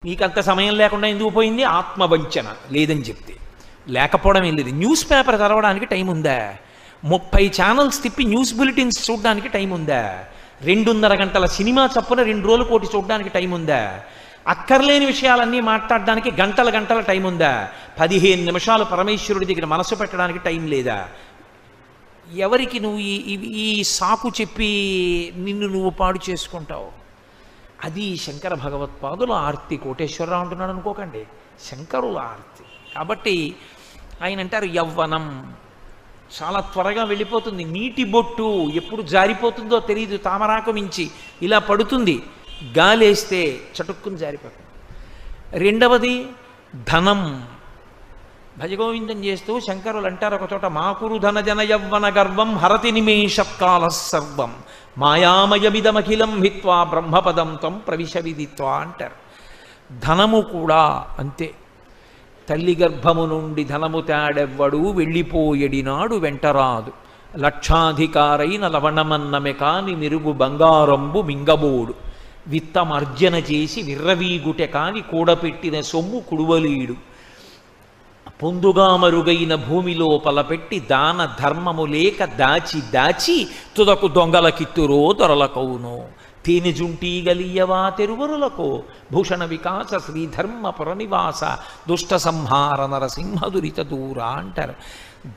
నీకంత సమయం లేకుండా ఎందుకు పోయింది? ఆత్మవంచన లేదని చెప్తే. లేకపోవడం ఏం లేదు. న్యూస్ పేపర్ చదవడానికి టైం ఉందా? 30 ఛానల్స్ తిప్పి న్యూస్ బులెటిన్స్ చూడడానికి టైం ఉందా? 2.5 గంటల సినిమా చప్పున 2 రోజుల కోటి చూడడానికి టైం ఉందా? అక్కర్లేని విషయాలన్నీ మాట్లాడడానికి గంటల గంటల టైం ఉందా? 15 నిమిషాలు పరమేశ్వరుడి దగ్గర మనసు పెట్టడానికి టైం లేదా? ఎవరికి నువ్వు ఈ సాకు చెప్పి నిన్ను నువ్వు పాడు చేసుకుంటావు? అది శంకర భగవత్పాదుల ఆర్తి. కోటేశ్వరరావు అంటున్నాడు అనుకోకండి, శంకరుల ఆర్తి. కాబట్టి ఆయన అంటారు యవ్వనం చాలా త్వరగా వెళ్ళిపోతుంది. నీటి బొట్టు ఎప్పుడు జారిపోతుందో తెలియదు. తామరాకు మించి ఇలా పడుతుంది, గాలేస్తే చటుక్కుని జారిపోతుంది. రెండవది ధనం. భజగోవిందం చేస్తూ శంకరులు అంటారు ఒక చోట, మాకురు ధన జన యవ్వన గర్వం హరతి నిమేషత్కాల సర్వం మాయామయమిదమఖిలం హిత్వా బ్రహ్మపదం త్వం ప్రవిశ విదిత్వా అంటారు. ధనము కూడా అంతే. తల్లి గర్భము నుండి ధనము తేడెవ్వడు వెళ్ళిపోయడినాడు వెంటరాదు, లక్షాధికారైన లవణమన్నమె కాని మిరుగు బంగారంబు మింగబోడు, విత్తమర్జన చేసి విర్రవీగుటె కాని కూడపెట్టిన సొమ్ము కుడువలీడు, పొందుగా మరుగైన భూమి లోపల పెట్టి దాన ధర్మము లేక దాచి దాచి తుదకు దొంగలకిత్తురో దొరలకవును, తేనెజుంటీ గలియవా తెరువరులకు భూషణ వికాస శ్రీధర్మ పురనివాస దుష్ట సంహార నరసింహ దురిత దూర అంటారు.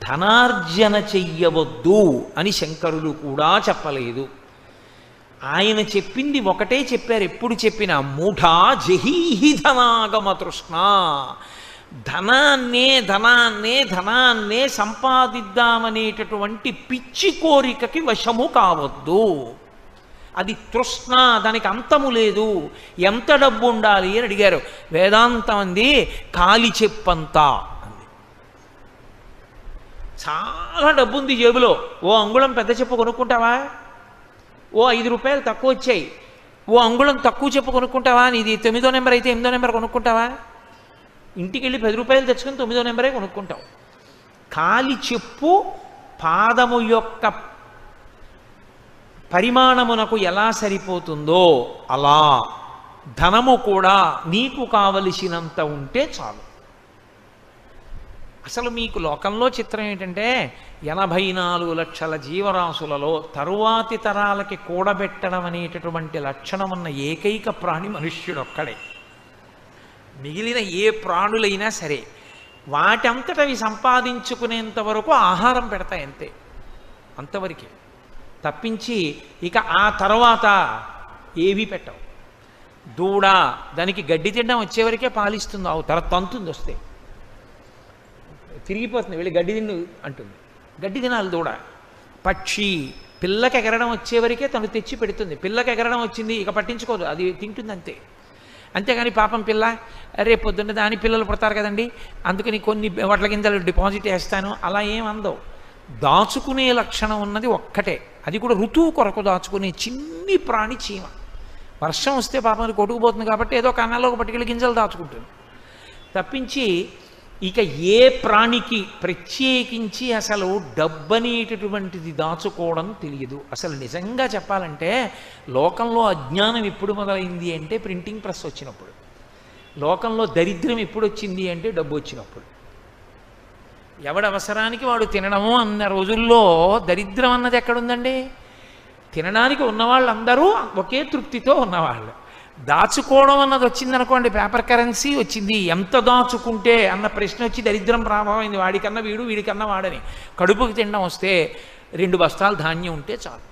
ధనార్జన చెయ్యవద్దు అని శంకరులు కూడా చెప్పలేదు. ఆయన చెప్పింది ఒకటే చెప్పారు. ఎప్పుడు చెప్పినా మూఢా జహీహి ధనాగమ తృష్ణ. ధనాన్నే ధనాన్నే ధనాన్నే సంపాదిద్దామనేటటువంటి పిచ్చి కోరికకి వశము కావద్దు. అది తృష్ణ, దానికి అంతము లేదు. ఎంత డబ్బు ఉండాలి అని అడిగారు. వేదాంతం అంది కాలి చెప్పంతా అంది. చాలా డబ్బు ఉంది జేబులో, ఓ అంగుళం పెద్ద చెప్పు కొనుక్కుంటావా? ఓ 5 రూపాయలు తక్కువ వచ్చాయి, ఓ అంగుళం తక్కువ చెప్పు కొనుక్కుంటావా? నీది 9వ నెంబర్ అయితే 8వ నెంబర్ కొనుక్కుంటావా? ఇంటికి వెళ్ళి 10 రూపాయలు తెచ్చుకొని 9వ నెంబరే కొనుక్కుంటావు. కాలి చెప్పు పాదము యొక్క పరిమాణమునకు ఎలా సరిపోతుందో అలా ధనము కూడా నీకు కావలసినంత ఉంటే చాలు. అసలు మీకు లోకంలో చిత్రం ఏంటంటే 84 లక్షల జీవరాశులలో తరువాతి తరాలకి కూడబెట్టడం అనేటటువంటి లక్షణం ఉన్న ఏకైక ప్రాణి మనుష్యుడొక్కడే. మిగిలిన ఏ ప్రాణులైనా సరే వాటంతటవి సంపాదించుకునేంత వరకు ఆహారం పెడతాయి, అంతే, అంతవరకే. తప్పించి ఇక ఆ తర్వాత ఏవీ పెట్టవు. దూడ దానికి గడ్డి తినడం వచ్చేవరకే పాలిస్తుంది, ఆ తర్వాత తంతుంది, వస్తే తిరిగిపోతుంది, వెళ్ళి గడ్డి తిన్ను అంటుంది, గడ్డి తినాలి దూడ. పక్షి పిల్లకి ఎగరడం వచ్చేవరకే తను తెచ్చి పెడుతుంది. పిల్లకి ఎగరడం వచ్చింది ఇక పట్టించుకోదు, అది తింటుంది అంతే. అంతేగాని పాపం పిల్ల రేపు పొద్దున్న దాని పిల్లలు పుడతారు కదండి అందుకని కొన్ని వడ్ల గింజలు డిపాజిట్ వేస్తాను అలా ఏం అందవు. దాచుకునే లక్షణం ఉన్నది ఒక్కటే, అది కూడా ఋతువు కొరకు దాచుకునే చిన్ని ప్రాణి చీమ. వర్షం వస్తే పాపం అది కొట్టుకుపోతుంది కాబట్టి ఏదో కన్నాల్లో పట్టుకెళ్ళి గింజలు దాచుకుంటుంది. తప్పించి ఇక ఏ ప్రాణికి ప్రత్యేకించి అసలు డబ్బనేటటువంటిది దాచుకోవడం తెలియదు. అసలు నిజంగా చెప్పాలంటే లోకంలో అజ్ఞానం ఎప్పుడు మొదలైంది అంటే ప్రింటింగ్ ప్రెస్ వచ్చినప్పుడు. లోకంలో దరిద్రం ఎప్పుడు వచ్చింది అంటే డబ్బు వచ్చినప్పుడు. ఎవడి అవసరానికి వాడు తినడము అన్న రోజుల్లో దరిద్రం అన్నది ఎక్కడుందండి? తినడానికి ఉన్నవాళ్ళందరూ ఒకే తృప్తితో ఉన్నవాళ్ళు. దాచుకోవడం అన్నది వచ్చిందనుకోండి, పేపర్ కరెన్సీ వచ్చింది, ఎంత దాచుకుంటే అన్న ప్రశ్న వచ్చి దరిద్రం ప్రారంభమైంది. వాడికన్నా వీడు, వీడికన్నా వాడని. కడుపుకి తినడం వస్తే 2 బస్తాలు ధాన్యం ఉంటే చాలు,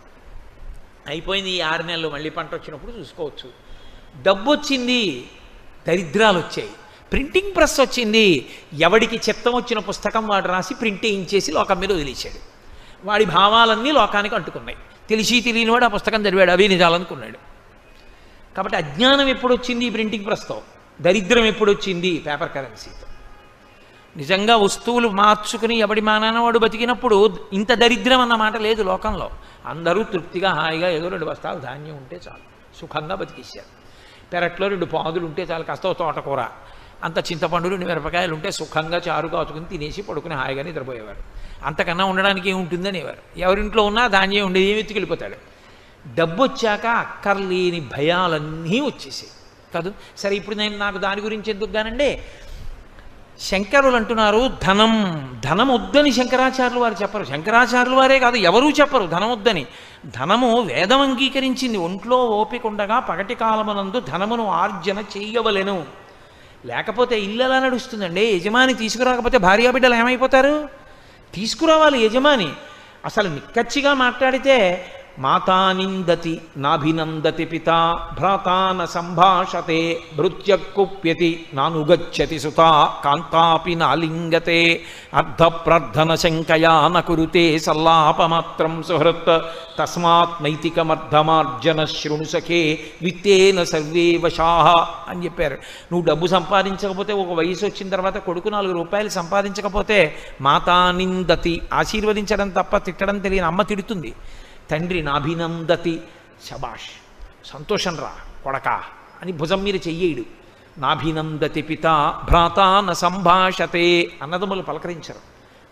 అయిపోయింది. ఈ 6 నెలలు మళ్ళీ పంట వచ్చినప్పుడు చూసుకోవచ్చు. డబ్బు వచ్చింది, దరిద్రాలు వచ్చాయి. ప్రింటింగ్ ప్రెస్ వచ్చింది, ఎవడికి చిత్తం వచ్చిన పుస్తకం వాడు రాసి ప్రింట్ వేయించేసి లోకం మీద వదిలేశాడు. వాడి భావాలన్నీ లోకానికి అంటుకున్నాయి. తెలిసి తెలియని వాడు ఆ పుస్తకం చదివాడు, అవి నిజాలనుకున్నాడు. కాబట్టి అజ్ఞానం ఎప్పుడు వచ్చింది? ప్రింటింగ్ ప్రెస్తో. దరిద్రం ఎప్పుడు వచ్చింది? పేపర్ కరెన్సీతో. నిజంగా వస్తువులు మార్చుకుని ఎవడి మానాన వాడు బతికినప్పుడు ఇంత దరిద్రం అన్న మాట లేదు లోకంలో. అందరూ తృప్తిగా హాయిగా ఏదో 2 బస్తాలు ధాన్యం ఉంటే చాలు, సుఖంగా బతికేశారు. పెరట్లో 2 పాదులు ఉంటే చాలు, కాస్త తోటకూర, అంత చింతపండు 2 మిరపకాయలు ఉంటే సుఖంగా చారు కాచుకుని తినేసి పడుకుని హాయిగా నిద్రపోయేవారు. అంతకన్నా ఉండడానికి ఏముంటుందనేవారు. ఎవరింట్లో ఉన్నా ధాన్యం ఉండేది, ఏమి ఎత్తుకెళ్ళిపోతాడు. డబ్బు వచ్చాక అక్కర్లేని భయాలన్నీ వచ్చేసాయి. కాదు. సరే, ఇప్పుడు నాకు దాని గురించి ఎందుకు కానండి. శంకరులు అంటున్నారు ధనం వద్దని శంకరాచార్యులు వారు చెప్పరు. శంకరాచార్యులు వారే కాదు, ఎవరూ చెప్పరు ధనం వద్దని. ధనము వేదం అంగీకరించింది. ఒంట్లో ఓపిక ఉండగా పగటి కాలమునందు ధనమును ఆర్జన చెయ్యవలెను. లేకపోతే ఇల్లు ఎలా నడుస్తుందండి? యజమాని తీసుకురాకపోతే భార్యాబిడ్డలు ఏమైపోతారు? తీసుకురావాలి యజమాని. అసలు నిక్కచ్చిగా మాట్లాడితే మాతా నిందతి నాభినందతి పితా భ్రాతాన సంభాషతే భృత్యకుప్యతి నానుగచ్చతి సుతా కాంతాపి నాలింగతే అర్ధప్రార్థన శంకయా నకురుతే సల్లాపమాత్రం సుహృత్ తస్మాత్ నైతికమర్ధమార్జన శృణు సఖే విత్తేన సర్వే వశాః అని చెప్పారు. నువ్వు డబ్బు సంపాదించకపోతే, ఒక వయసు వచ్చిన తర్వాత కొడుకు 4 రూపాయలు సంపాదించకపోతే మాతా నిందతి, ఆశీర్వదించడం తప్ప తిట్టడం తెలియని అమ్మ తిడుతుంది. తండ్రి నాభినందతి, శబాష్ సంతోషం రా కొడకా అని భుజం మీద చెయ్యేడు. నాభినందతి పిత భ్రాతా న సంభాషతే, అన్నదమ్ములు పలకరించరు.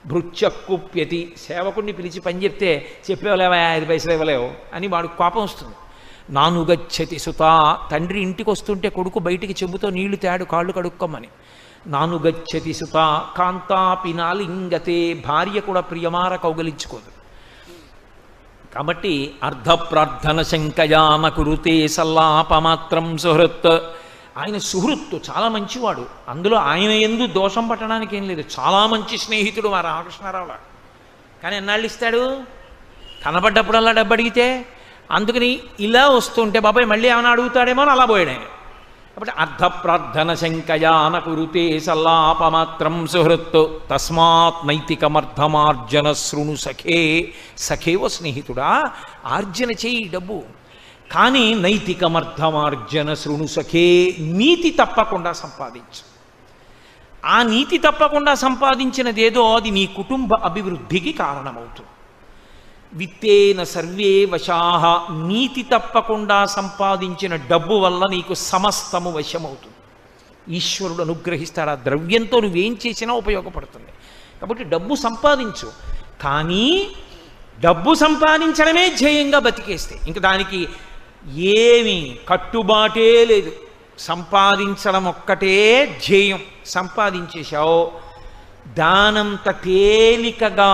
భృత్యకుప్యతి, సేవకుడిని పిలిచి పని చెప్తే చెప్పేవలేవా 5 పైసలు ఇవ్వలేవు అని వాడికి కోపం వస్తుంది. నానుగచ్చతి సుత, తండ్రి ఇంటికి వస్తుంటే కొడుకు బయటికి చెంబుతో నీళ్లు తేడు కాళ్ళు కడుక్కోమని. నానుగచ్చతి సుత కాంతాపి నాలింగతే, భార్య కూడా ప్రియమార కౌగలించుకోదు. కాబట్టి అర్ధప్రార్థన శంకయా నకురుతే సల్లాపమాత్రం సుహృత్. ఆయన సుహృత్తు, చాలా మంచివాడు. అందులో ఆయన యందు దోషం పట్టడానికి ఏం లేదు. చాలా మంచి స్నేహితుడు మా రామకృష్ణారావులా. కానీ ఎన్నాళ్ళు ఇస్తాడు? కనబడ్డప్పుడల్లా డబ్బు అడిగితే. అందుకని ఇలా వస్తుంటే బాబాయ్ మళ్ళీ ఏమైనా అడుగుతాడేమో అని అలా పోయాడు ఆయన. కాబట్టి అర్ధప్రార్థన శంకయా నకురుతే సల్లాపమాత్రం సుహృత్తు తస్మాత్ నైతికమర్ధమార్జన శృణు సఖే. సఖేవ స్నేహితుడా, ఆర్జన చేయి డబ్బు, కానీ నైతికమర్ధమార్జన శృణు సఖే, నీతి తప్పకుండా సంపాదించు. ఆ నీతి తప్పకుండా సంపాదించినదేదో అది నీ కుటుంబ అభివృద్ధికి కారణమవుతుంది. విత్తేన సర్వే వశాః, నీతి తప్పకుండా సంపాదించిన డబ్బు వల్ల నీకు సమస్తము వశమవుతుంది. ఈశ్వరుడు అనుగ్రహిస్తాడు. ఆ ద్రవ్యంతో నువ్వేం చేసినా ఉపయోగపడుతుంది. కాబట్టి డబ్బు సంపాదించు, కానీ డబ్బు సంపాదించడమే ధ్యేయంగా బతికేస్తే ఇంక దానికి ఏమీ కట్టుబాటే లేదు. సంపాదించడం ఒక్కటే ధ్యేయం. సంపాదించేశావు, దానంత తేలికగా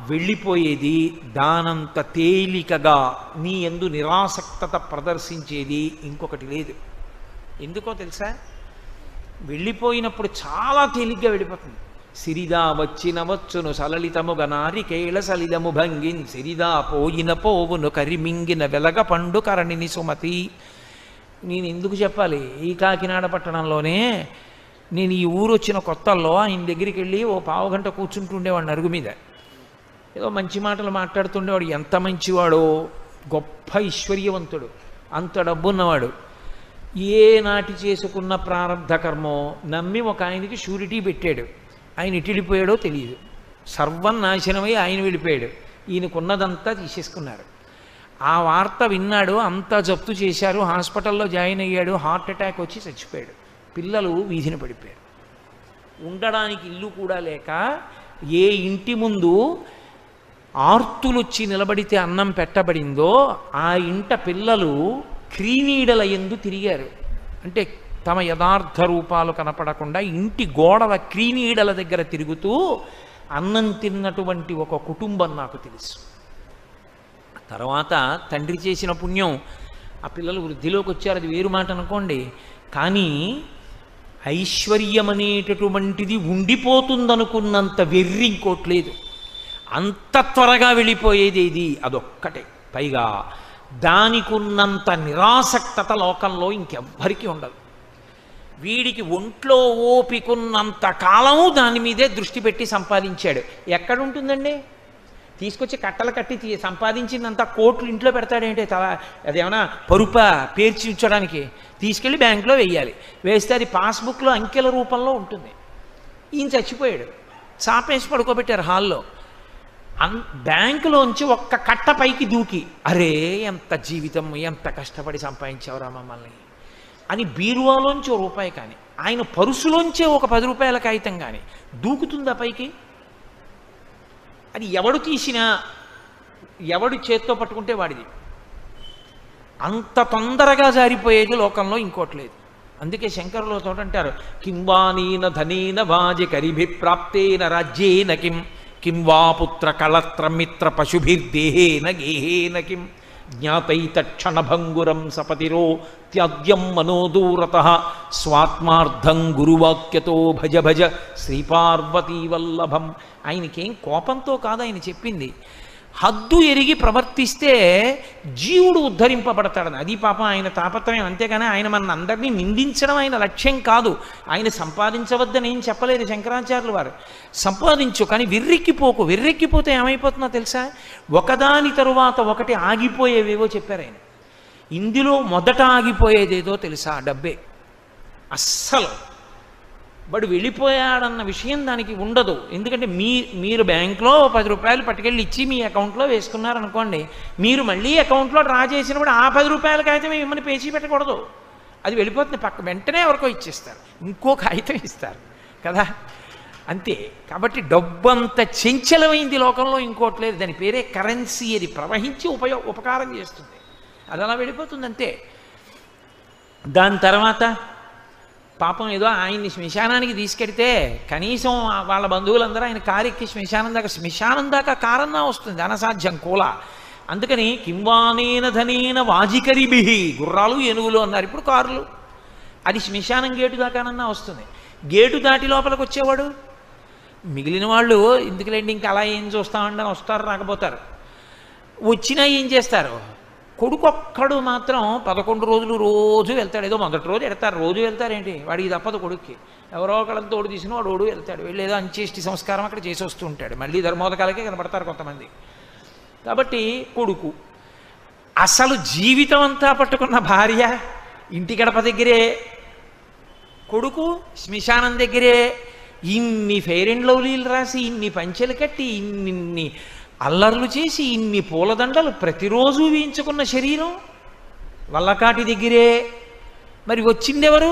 వెళ్ళిపోయేది, దానంత తేలికగా నీ యందు నిరాసక్తత ప్రదర్శించేది ఇంకొకటి లేదు. ఎందుకో తెలుసా? వెళ్ళిపోయినప్పుడు చాలా తేలిగ్గా వెళ్ళిపోతుంది. సిరిదా వచ్చిన వచ్చును సలలితముగ నారికేళ సలిలము భంగిన్ సిరిదా పోయిన పోవును కరిమింగిన వెలగ పండు కరణిని సుమతి. నేను ఎందుకు చెప్పాలి? ఈ కాకినాడ పట్టణంలోనే నేను ఈ ఊరు వచ్చిన కొత్తల్లో ఆయన దగ్గరికి వెళ్ళి ఓ పావుగంట కూర్చుంటుండేవాడిని అరుగు మీద. ఏదో మంచి మాటలు మాట్లాడుతుండేవాడు. ఎంత మంచివాడో, గొప్ప ఐశ్వర్యవంతుడు, అంత డబ్బున్నవాడు. ఏ నాటి చేసుకున్న ప్రారంధ కర్మో నమ్మి ఒక ఆయనకి షూరిటీ పెట్టాడు. ఆయన ఇటు వెళ్ళిపోయాడో తెలియదు. సర్వం నాశనమై ఆయన వెళ్ళిపోయాడు. ఈయనకున్నదంతా తీసేసుకున్నారు. ఆ వార్త విన్నాడు. అంతా జప్తు చేశారు. హాస్పిటల్లో జాయిన్ అయ్యాడు. హార్ట్ అటాక్ వచ్చి చచ్చిపోయాడు. పిల్లలు వీధిన పడిపోయారు. ఉండడానికి ఇల్లు కూడా లేక ఏ ఇంటి ముందు ఆర్తులొచ్చి నిలబడితే అన్నం పెట్టబడిందో ఆ ఇంట పిల్లలు క్రీనీడల యందు తిరిగారు. అంటే తమ యథార్థ రూపాలు కనపడకుండా ఇంటి గోడల క్రీనీడల దగ్గర తిరుగుతూ అన్నం తిన్నటువంటి ఒక కుటుంబం నాకు తెలుసు. తర్వాత తండ్రి చేసిన పుణ్యం ఆ పిల్లలు వృద్ధిలోకి వచ్చారు, అది వేరు మాట అనుకోండి. కానీ ఐశ్వర్యం అనేటటువంటిది ఉండిపోతుందనుకున్నంత వెర్రి ఇంకోట్లేదు. అంత త్వరగా వెళ్ళిపోయేది ఇది అదొక్కటే. పైగా దానికున్నంత నిరాసక్తత లోకంలో ఇంకెవ్వరికీ ఉండదు. వీడికి ఒంట్లో ఓపికున్నంత కాలము దాని మీదే దృష్టి పెట్టి సంపాదించాడు. ఎక్కడుంటుందండి? తీసుకొచ్చి కట్టలు కట్టి సంపాదించిందంత కోట్లు ఇంట్లో పెడతాడేంటి? అదేమన్నా పరుప పేర్చి ఉంచడానికి? తీసుకెళ్ళి బ్యాంకులో వేయాలి. వేస్తే అది పాస్బుక్లో అంకెల రూపంలో ఉంటుంది. ఈయన చచ్చిపోయాడు, చాపేసి పడుకోబెట్టారు హాల్లో. బ్యాంకులోంచి ఒక్క కట్ట పైకి దూకి, అరే ఎంత జీవితం, ఎంత కష్టపడి సంపాదించావురా మమ్మల్ని అని బీరువాలోంచి ఓ రూపాయి కానీ, ఆయన పరుసులోంచే ఒక 10 రూపాయల కాగితం కానీ దూకుతుందా పైకి? అది ఎవడు తీసినా, ఎవడు చేత్తో పట్టుకుంటే వాడిది. అంత తొందరగా జారిపోయేది లోకంలో ఇంకోటి లేదు. అందుకే శంకరులు తోట అంటారు, కింవానీన ధనేన వాజికరిభిప్రాప్తేన రాజ్యేన కిం కిం వా పుత్ర కళత్రమిత్ర పశుభిర్దేహేన గేహేన కిం జ్ఞాతైతక్షణభంగురం సపతిరో త్యాజ్యం మనోదూరతః స్వాత్మార్థం గురువాక్యతో భజ భజ శ్రీపార్వతీ వల్లభం. ఆయనకేం కోపంతో కాదు ఆయన చెప్పింది, హద్దు ఎరిగి ప్రవర్తిస్తే జీవుడు ఉద్ధరింపబడతాడని. అది పాపం ఆయన తాపత్రయం, అంతేగాని ఆయన మన అందరినీ నిందించడం ఆయన లక్ష్యం కాదు. ఆయన సంపాదించవద్దని ఏం చెప్పలేదు శంకరాచార్యులు వారు. సంపాదించు, కానీ విర్రెక్కిపోకు. విర్రెక్కిపోతే ఏమైపోతుందో తెలుసా, ఒకదాని తరువాత ఒకటి ఆగిపోయేవేవో చెప్పారు ఆయన. ఇందులో మొదట ఆగిపోయేదేదో తెలుసా, డబ్బే. అస్సలు వాడు వెళ్ళిపోయాడన్న విషయం దానికి ఉండదు. ఎందుకంటే మీరు బ్యాంకులో 10 రూపాయలు పట్టుకెళ్ళి ఇచ్చి మీ అకౌంట్లో వేసుకున్నారనుకోండి, మీరు మళ్ళీ అకౌంట్లో డ్రా చేసినప్పుడు ఆ 10 రూపాయల కాగితం మిమ్మల్ని పేచీ పెట్టకూడదు. అది వెళ్ళిపోతుంది వెంటనే ఎవరికో ఇచ్చేస్తారు, ఇంకో కాగితం ఇస్తారు కదా, అంతే. కాబట్టి డబ్బు అంత చంచలమైంది లోకంలో ఇంకోటి లేదు. దాని పేరే కరెన్సీ. అది ప్రవహించి ఉపకారం చేస్తుంది, అది అలా వెళ్ళిపోతుంది అంతే. దాని తర్వాత పాపం ఏదో ఆయన్ని శ్మశానానికి తీసుకెడితే కనీసం వాళ్ళ బంధువులందరూ ఆయన కారు ఎక్కి శ్మశానం దాకా కారన్నా వస్తుంది, అనసాధ్యం కూల. అందుకని కింవానేన ధనేన వాజికరిభిహి, గుర్రాలు ఏనుగులు అన్నారు, ఇప్పుడు కార్లు. అది శ్మశానం గేటు దాకానన్నా వస్తుంది. గేటు దాటి లోపలికి వచ్చేవాడు, మిగిలిన వాళ్ళు ఎందుకులేండి ఇంకా అలా ఏం చూస్తామంటే వస్తారు, రాకపోతారు. వచ్చినా ఏం చేస్తారు, కొడుకొక్కడు మాత్రం 11 రోజులు రోజు వెళ్తాడు. ఏదో మొదటి రోజు వెళ్తారు, రోజు వెళ్తారేంటి, వాడికి తప్పదు కొడుక్కి. ఎవరో ఒకళ్ళని తోడు తీసిన వాడు వెళ్తాడు, వెళ్ళి ఏదో అంచేష్టి సంస్కారం అక్కడ చేసి వస్తూ ఉంటాడు. మళ్ళీ ధర్మోదకాలకే కనపడతారు కొంతమంది. కాబట్టి కొడుకు అసలు జీవితం అంతా పట్టుకున్న భార్య ఇంటి గడప దగ్గరే, కొడుకు శ్మశానం దగ్గరే. ఇన్ని ఫెయిర్ అండ్ లవ్లీలు రాసి, ఇన్ని పంచెలు కట్టి, ఇన్ని అల్లర్లు చేసి, ఇన్ని పూలదండలు ప్రతిరోజు వేయించుకున్న శరీరం వల్లకాటి దగ్గరే. మరి వచ్చిందెవరు,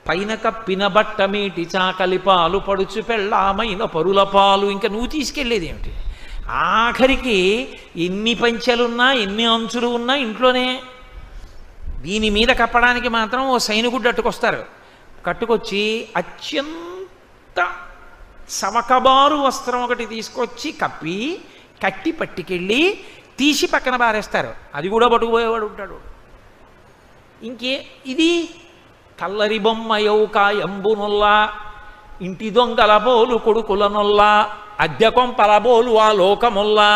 పైన కప్పిన బట్టమేటి చాకలి పాలు పడుచు పెళ్ళామైన పరుల పాలు. ఇంకా నువ్వు తీసుకెళ్ళేది ఏమిటి? ఆఖరికి ఎన్ని పంచెలున్నా ఎన్ని అంచులు ఉన్నా ఇంట్లోనే. దీని మీద కప్పడానికి మాత్రం ఓ సైనికుడు అట్టుకొస్తారు, కట్టుకొచ్చి అత్యంత సవకబారు వస్త్రం ఒకటి తీసుకొచ్చి కట్టి పట్టుకెళ్ళి తీసి పక్కన పారేస్తారు. అది కూడా పట్టుకుపోయేవాడు ఉంటాడు. ఇంకే ఇది కల్లరి బొమ్మ యౌకాయంబునొల్లా, ఇంటి దొంగల బోలు కొడుకులనొల్లా, అద్దె కొంపల బోలు ఆ లోకమొల్లా,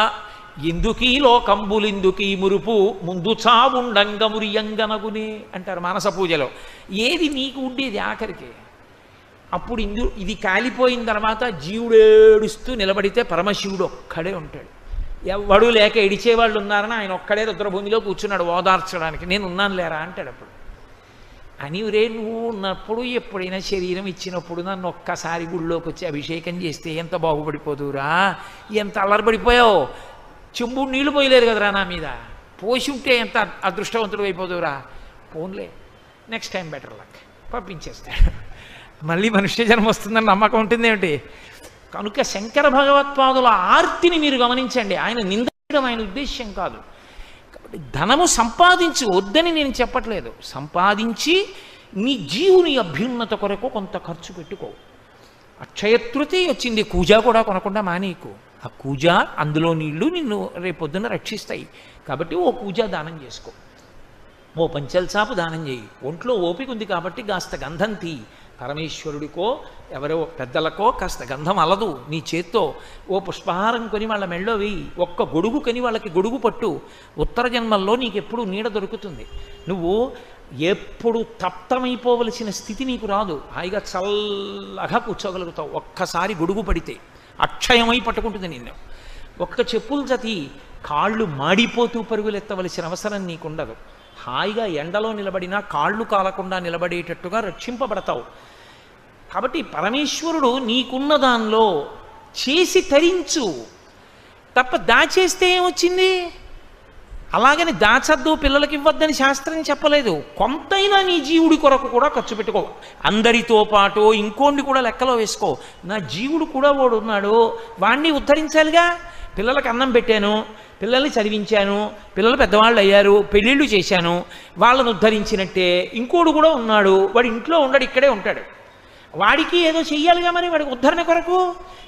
ఎందుకీ లోకంబులిందుకీ మురుపు ముందు చావుండంగ మురియంగనగునే అంటారు మానస పూజలో. ఏది నీకు ఉండేది ఆఖరికి? అప్పుడు ఇది కాలిపోయిన తర్వాత జీవుడు ఏడుస్తూ నిలబడితే పరమశివుడు ఒక్కడే ఉంటాడు. ఎవడు లేక ఎడిచేవాళ్ళు ఉన్నారని ఆయన ఒక్కడే రుద్రభూమిలో కూర్చున్నాడు ఓదార్చడానికి. నేను ఉన్నాను లేరా అంటాడు. అప్పుడు అని రే నువ్వు ఉన్నప్పుడు ఎప్పుడైనా శరీరం ఇచ్చినప్పుడు నన్ను ఒక్కసారి గుళ్ళోకి వచ్చి అభిషేకం చేస్తే ఎంత బాగుపడిపోదురా, ఎంత అల్లరిపడిపోయావు. చెంబుడు నీళ్లు పోయలేదు కదరా నా మీద, పోసి ఉంటే ఎంత అదృష్టవంతుడు అయిపోదురా. పోన్లే, నెక్స్ట్ టైం బెటర్ లక్, పంపించేస్తాడు. మళ్ళీ మనుష్య జన్మ వస్తుందని నమ్మకం ఉంటుంది ఏమిటి? కనుక శంకర భగవత్పాదుల ఆర్తిని మీరు గమనించండి. ఆయన నిందించడం ఆయన ఉద్దేశ్యం కాదు. కాబట్టి ధనము సంపాదించి వద్దని నేను చెప్పట్లేదు, సంపాదించి నీ జీవుని అభ్యున్నత కొరకు కొంత ఖర్చు పెట్టుకో. అక్షయతృతీయ వచ్చింది, కూజ కూడా కొనకుండా మానేకు. ఆ కూజ అందులో నీళ్లు నిన్ను రేపొద్దున రక్షిస్తాయి. కాబట్టి ఓ కూజ దానం చేసుకో, ఓ పంచల్ చాపు దానం చేయి. ఒంట్లో ఓపిక ఉంది కాబట్టి కాస్త గంధం తీ. పరమేశ్వరుడికో ఎవరో పెద్దలకో కాస్త గంధం అలదు నీ చేత్తో. ఓ పుష్పహారం కొని వాళ్ళ మెళ్ళో వేయి. ఒక్క గొడుగు కొని వాళ్ళకి గొడుగు పట్టు. ఉత్తర జన్మల్లో నీకు ఎప్పుడు నీడ దొరుకుతుంది. నువ్వు ఎప్పుడు తప్తమైపోవలసిన స్థితి నీకు రాదు. హాయిగా చల్లగా కూర్చోగలుగుతావు. ఒక్కసారి గొడుగు పడితే అక్షయమై పట్టుకుంటుంది నిన్ను. ఒక్క చెప్పులు జతి కాళ్ళు మాడిపోతూ పరుగులెత్తవలసిన అవసరం నీకుండదు. హాయిగా ఎండలో నిలబడినా కాళ్ళు కాలకుండా నిలబడేటట్టుగా రక్షింపబడతావు. కాబట్టి పరమేశ్వరుడు నీకున్న దానిలో చేసి తరించు తప్ప దాచేస్తే ఏమొచ్చింది? అలాగని దాచద్దు, పిల్లలకి ఇవ్వద్దని శాస్త్రం చెప్పలేదు. కొంతైనా నీ జీవుడి కొరకు కూడా ఖర్చు పెట్టుకో. అందరితో పాటు ఇంకోండి కూడా లెక్కలో వేసుకో. నా జీవుడు కూడా వాడు ఉన్నాడు, వాణ్ణి ఉద్ధరించాలిగా. పిల్లలకి అన్నం పెట్టాను, పిల్లల్ని చదివించాను, పిల్లలు పెద్దవాళ్ళు అయ్యారు, పెళ్ళిళ్ళు చేశాను, వాళ్ళను ఉద్ధరించినట్టే ఇంకోడు కూడా ఉన్నాడు, వాడు ఇంట్లో ఉండడు, ఇక్కడే ఉంటాడు. వాడికి ఏదో చెయ్యాలిగా, మరి వాడికి ఉద్ధరణ కొరకు.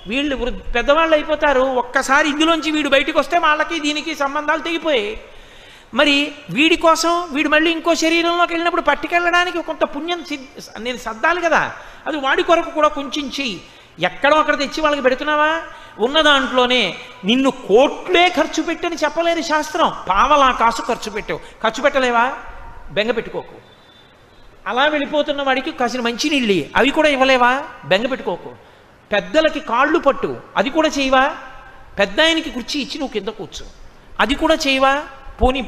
వీళ్ళు పెద్దవాళ్ళు అయిపోతారు, ఒక్కసారి ఇందులోంచి వీడు బయటకు వస్తే వాళ్ళకి దీనికి సంబంధాలు తెగిపోయాయి. మరి వీడి కోసం వీడు మళ్ళీ ఇంకో శరీరంలోకి వెళ్ళినప్పుడు పట్టుకెళ్ళడానికి కొంత పుణ్యం నేను సర్దాలి కదా, అది వాడి కొరకు కూడా కొంచెం చెయ్యి. ఎక్కడో అక్కడ తెచ్చి వాళ్ళకి పెడుతున్నావా? ఉన్న దాంట్లోనే నిన్ను కోట్లే ఖర్చు పెట్టని చెప్పలేదు శాస్త్రం. పావలా కాసు ఖర్చు పెట్టావు, ఖర్చు పెట్టలేవా? బెంగ పెట్టుకోకు. అలా వెళ్ళిపోతున్న వాడికి కాసిన మంచినీళ్ళు అవి కూడా ఇవ్వలేవా? బెంగ పెట్టుకోకు. పెద్దలకి కాళ్ళు పట్టు, అది కూడా చేయవా? పెద్ద ఆయనకి కుర్చీ ఇచ్చి నువ్వు కింద కూర్చో, అది కూడా చేయవా? పోనీ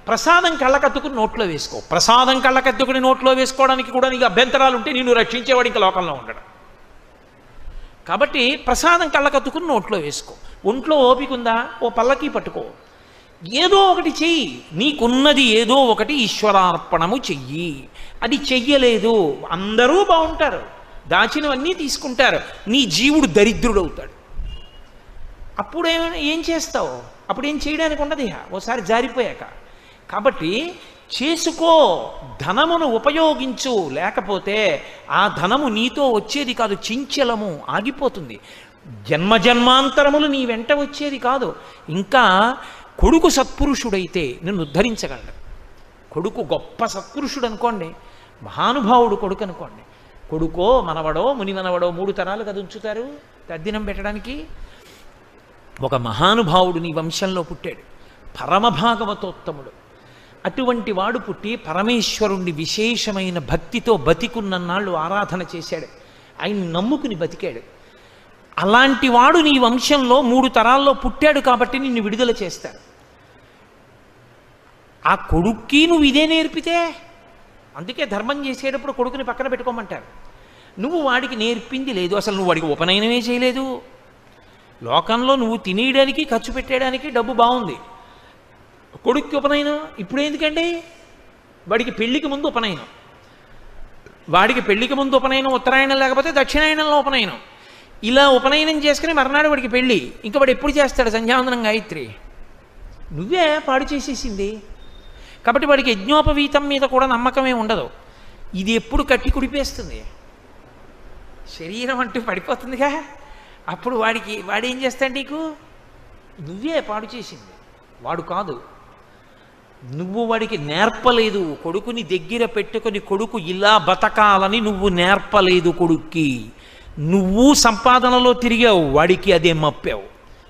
ప్రసాదం కళ్ళకద్దుకుని నోట్లో వేసుకో. ప్రసాదం కళ్ళకద్దుకుని నోట్లో వేసుకోవడానికి కూడా నీకు అభ్యంతరాలు ఉంటే నిన్ను రక్షించేవాడు ఇంకా లోకంలో ఉండడు. కాబట్టి ప్రసాదం కళ్ళకద్దుకుని నోట్లో వేసుకో. ఒంట్లో ఓపిక ఉందా? ఓ పల్లకి పట్టుకో, ఏదో ఒకటి చెయ్యి. నీకున్నది ఏదో ఒకటి ఈశ్వరార్పణము చెయ్యి. అది చెయ్యలేదు, అందరూ బాగుంటారు, దాచినవన్నీ తీసుకుంటారు, నీ జీవుడు దరిద్రుడవుతాడు. అప్పుడు ఏం చేస్తావు? అప్పుడు ఏం చేయడానికి ఉండదు ఓసారి జారిపోయాక. కాబట్టి చేసుకో, ధనమును ఉపయోగించు, లేకపోతే ఆ ధనము నీతో వచ్చేది కాదు, చించలము ఆగిపోతుంది. జన్మజన్మాంతరములు నీ వెంట వచ్చేది కాదు. ఇంకా కొడుకు సత్పురుషుడైతే నిన్ను ఉద్ధరించగలడు. కొడుకు గొప్ప సత్పురుషుడు అనుకోండి, మహానుభావుడు కొడుకు అనుకోండి, కొడుకో మనవడో మునిమనవడో 3 తరాలు కదా ఉంచుతారు తద్దినం పెట్టడానికి. ఒక మహానుభావుడు నీ వంశంలో పుట్టాడు, పరమభాగవతోత్తముడు. అటువంటి వాడు పుట్టి పరమేశ్వరుణ్ణి విశేషమైన భక్తితో బతికున్నన్నాళ్ళు ఆరాధన చేశాడు, ఆయన్ని నమ్ముకుని బతికాడు. అలాంటి వాడు నీ వంశంలో 3 తరాల్లో పుట్టాడు కాబట్టి నిన్ను విడుదల చేస్తాడు. ఆ కొడుక్కి నువ్వు ఇదే నేర్పితే, అందుకే ధర్మం చేసేటప్పుడు కొడుకుని పక్కన పెట్టుకోమంటారు. నువ్వు వాడికి నేర్పింది లేదు, అసలు నువ్వు వాడికి ఉపనయనమే చేయలేదు. లోకంలో నువ్వు తినేయడానికి ఖర్చు పెట్టడానికి డబ్బు బాగుంది, కొడుక్కి ఉపనయనం ఇప్పుడు ఎందుకండి? వాడికి పెళ్లికి ముందు ఉపనయనం, వాడికి పెళ్లికి ముందు ఉపనయనం, ఉత్తరాయణం లేకపోతే దక్షిణాయనంలో ఉపనయనం. ఇలా ఉపనయనం చేసుకుని మర్నాడు వాడికి పెళ్ళి. ఇంకా వాడు ఎప్పుడు చేస్తాడు సంధ్యావందనం గాయత్రి? నువ్వే పాడు చేసేసింది. కాబట్టి వాడికి యజ్ఞోపవీతం మీద కూడా నమ్మకమే ఉండదు. ఇది ఎప్పుడు కట్టి కుడిపేస్తుంది, శరీరం అంటూ పడిపోతుందిగా. అప్పుడు వాడేం చేస్తాడు నీకు? నువ్వే పాడు చేసింది, వాడు కాదు. నువ్వు వాడికి నేర్పలేదు, కొడుకుని దగ్గర పెట్టుకొని కొడుకు ఇలా బతకాలని నువ్వు నేర్పలేదు కొడుక్కి. నువ్వు సంపాదనలో తిరిగావు, వాడికి అదే మప్పావు.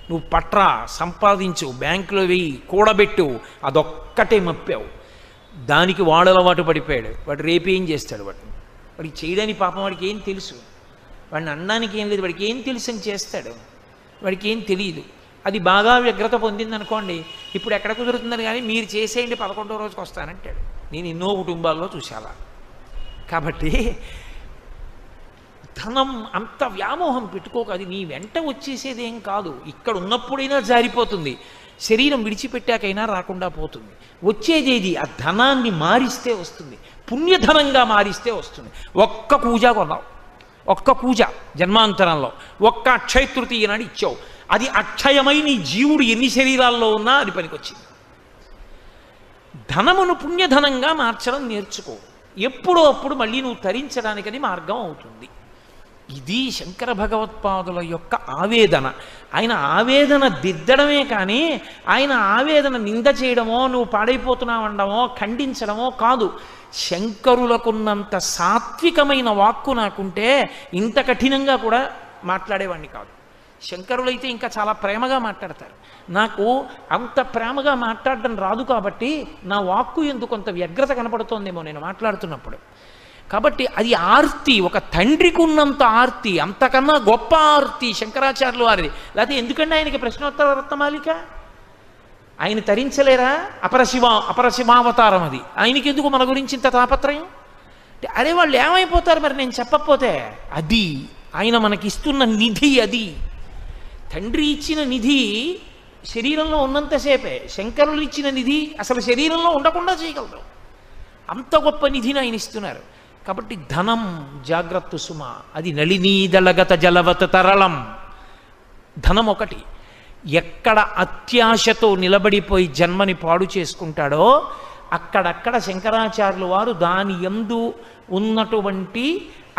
నువ్వు పట్రా, సంపాదించు, బ్యాంకులో వెయ్యి, కూడబెట్టు, అదొక్కటే మప్పావు. దానికి వాడు అలవాటు పడిపోయాడు. వాడు రేపేం చేస్తాడు? వాడికి చేయడానికి పాపం వాడికి ఏం తెలుసు? వాడిని అనడానికి ఏం లేదు, వాడికి ఏం తెలుసు అని చేస్తాడు. వాడికి ఏం తెలియదు. అది బాగా వ్యగ్రత పొందిందనుకోండి, ఇప్పుడు ఎక్కడ కుదురుతుందని, కానీ మీరు చేసేయండి 11వ రోజుకి వస్తానంటాడు. నేను ఎన్నో కుటుంబాల్లో చూశాను. కాబట్టి ధనం అంత వ్యామోహం పెట్టుకోక, అది నీ వెంట వచ్చేసేదేం కాదు. ఇక్కడ ఉన్నప్పుడైనా జారిపోతుంది, శరీరం విడిచిపెట్టాకైనా రాకుండా పోతుంది. వచ్చేదేది ఆ ధనాన్ని మారిస్తే వస్తుంది, పుణ్యధనంగా మారిస్తే వస్తుంది. ఒక్క కూజ కొన్నావు, ఒక్క కూజ జన్మాంతరంలో, ఒక్క అక్షయ తృతీయ నాడు ఇచ్చావు, అది అక్షయమై నీ జీవుడు ఎన్ని శరీరాల్లో ఉన్నా అది పనికొచ్చింది. ధనమును పుణ్యధనంగా మార్చడం నేర్చుకో. ఎప్పుడో అప్పుడు మళ్ళీ నువ్వు తరించడానికి అది మార్గం అవుతుంది. ఇది శంకర భగవత్పాదుల యొక్క ఆవేదన. ఆయన ఆవేదన దిద్దడమే కానీ ఆయన ఆవేదన నింద చేయడమో, నువ్వు పాడైపోతున్నావనడమో, ఖండించడమో కాదు. శంకరులకున్నంత సాత్వికమైన వాక్కు నాకుంటే ఇంత కఠినంగా కూడా మాట్లాడేవాడిని కాదు. శంకరులైతే ఇంకా చాలా ప్రేమగా మాట్లాడతారు. నాకు అంత ప్రేమగా మాట్లాడడం రాదు కాబట్టి నా వాక్కు ఎందుకు కొంత వ్యగ్రత కనపడుతోందేమో నేను మాట్లాడుతున్నప్పుడు. కాబట్టి అది ఆర్తి, ఒక తండ్రికి ఉన్నంత ఆర్తి, అంతకన్నా గొప్ప ఆర్తి శంకరాచార్యుల వారిది. లేకపోతే ఎందుకంటే ఆయనకి ప్రశ్నోత్తర రత్నమాలిక, ఆయన తరించలేరా? అపరశివావతారం అది. ఆయనకి ఎందుకు మన గురించి ఇంత తాపత్రయం? అరే వాళ్ళు ఏమైపోతారు మరి నేను చెప్పకపోతే? అది ఆయన మనకిస్తున్న నిధి. అది తండ్రి ఇచ్చిన నిధి శరీరంలో ఉన్నంతసేపే, శంకరులు ఇచ్చిన నిధి అసలు శరీరంలో ఉండకుండా చేయగలరు. అంత గొప్ప నిధిని ఆయన ఇస్తున్నారు. కాబట్టి ధనం జాగ్రత్త సుమ, అది నళినీదళగత జలవత తరళం. ధనం ఒకటి. ఎక్కడ అత్యాశతో నిలబడిపోయి జన్మని పాడు చేసుకుంటాడో అక్కడక్కడ శంకరాచార్యులు వారు దాని యందు ఉన్నటువంటి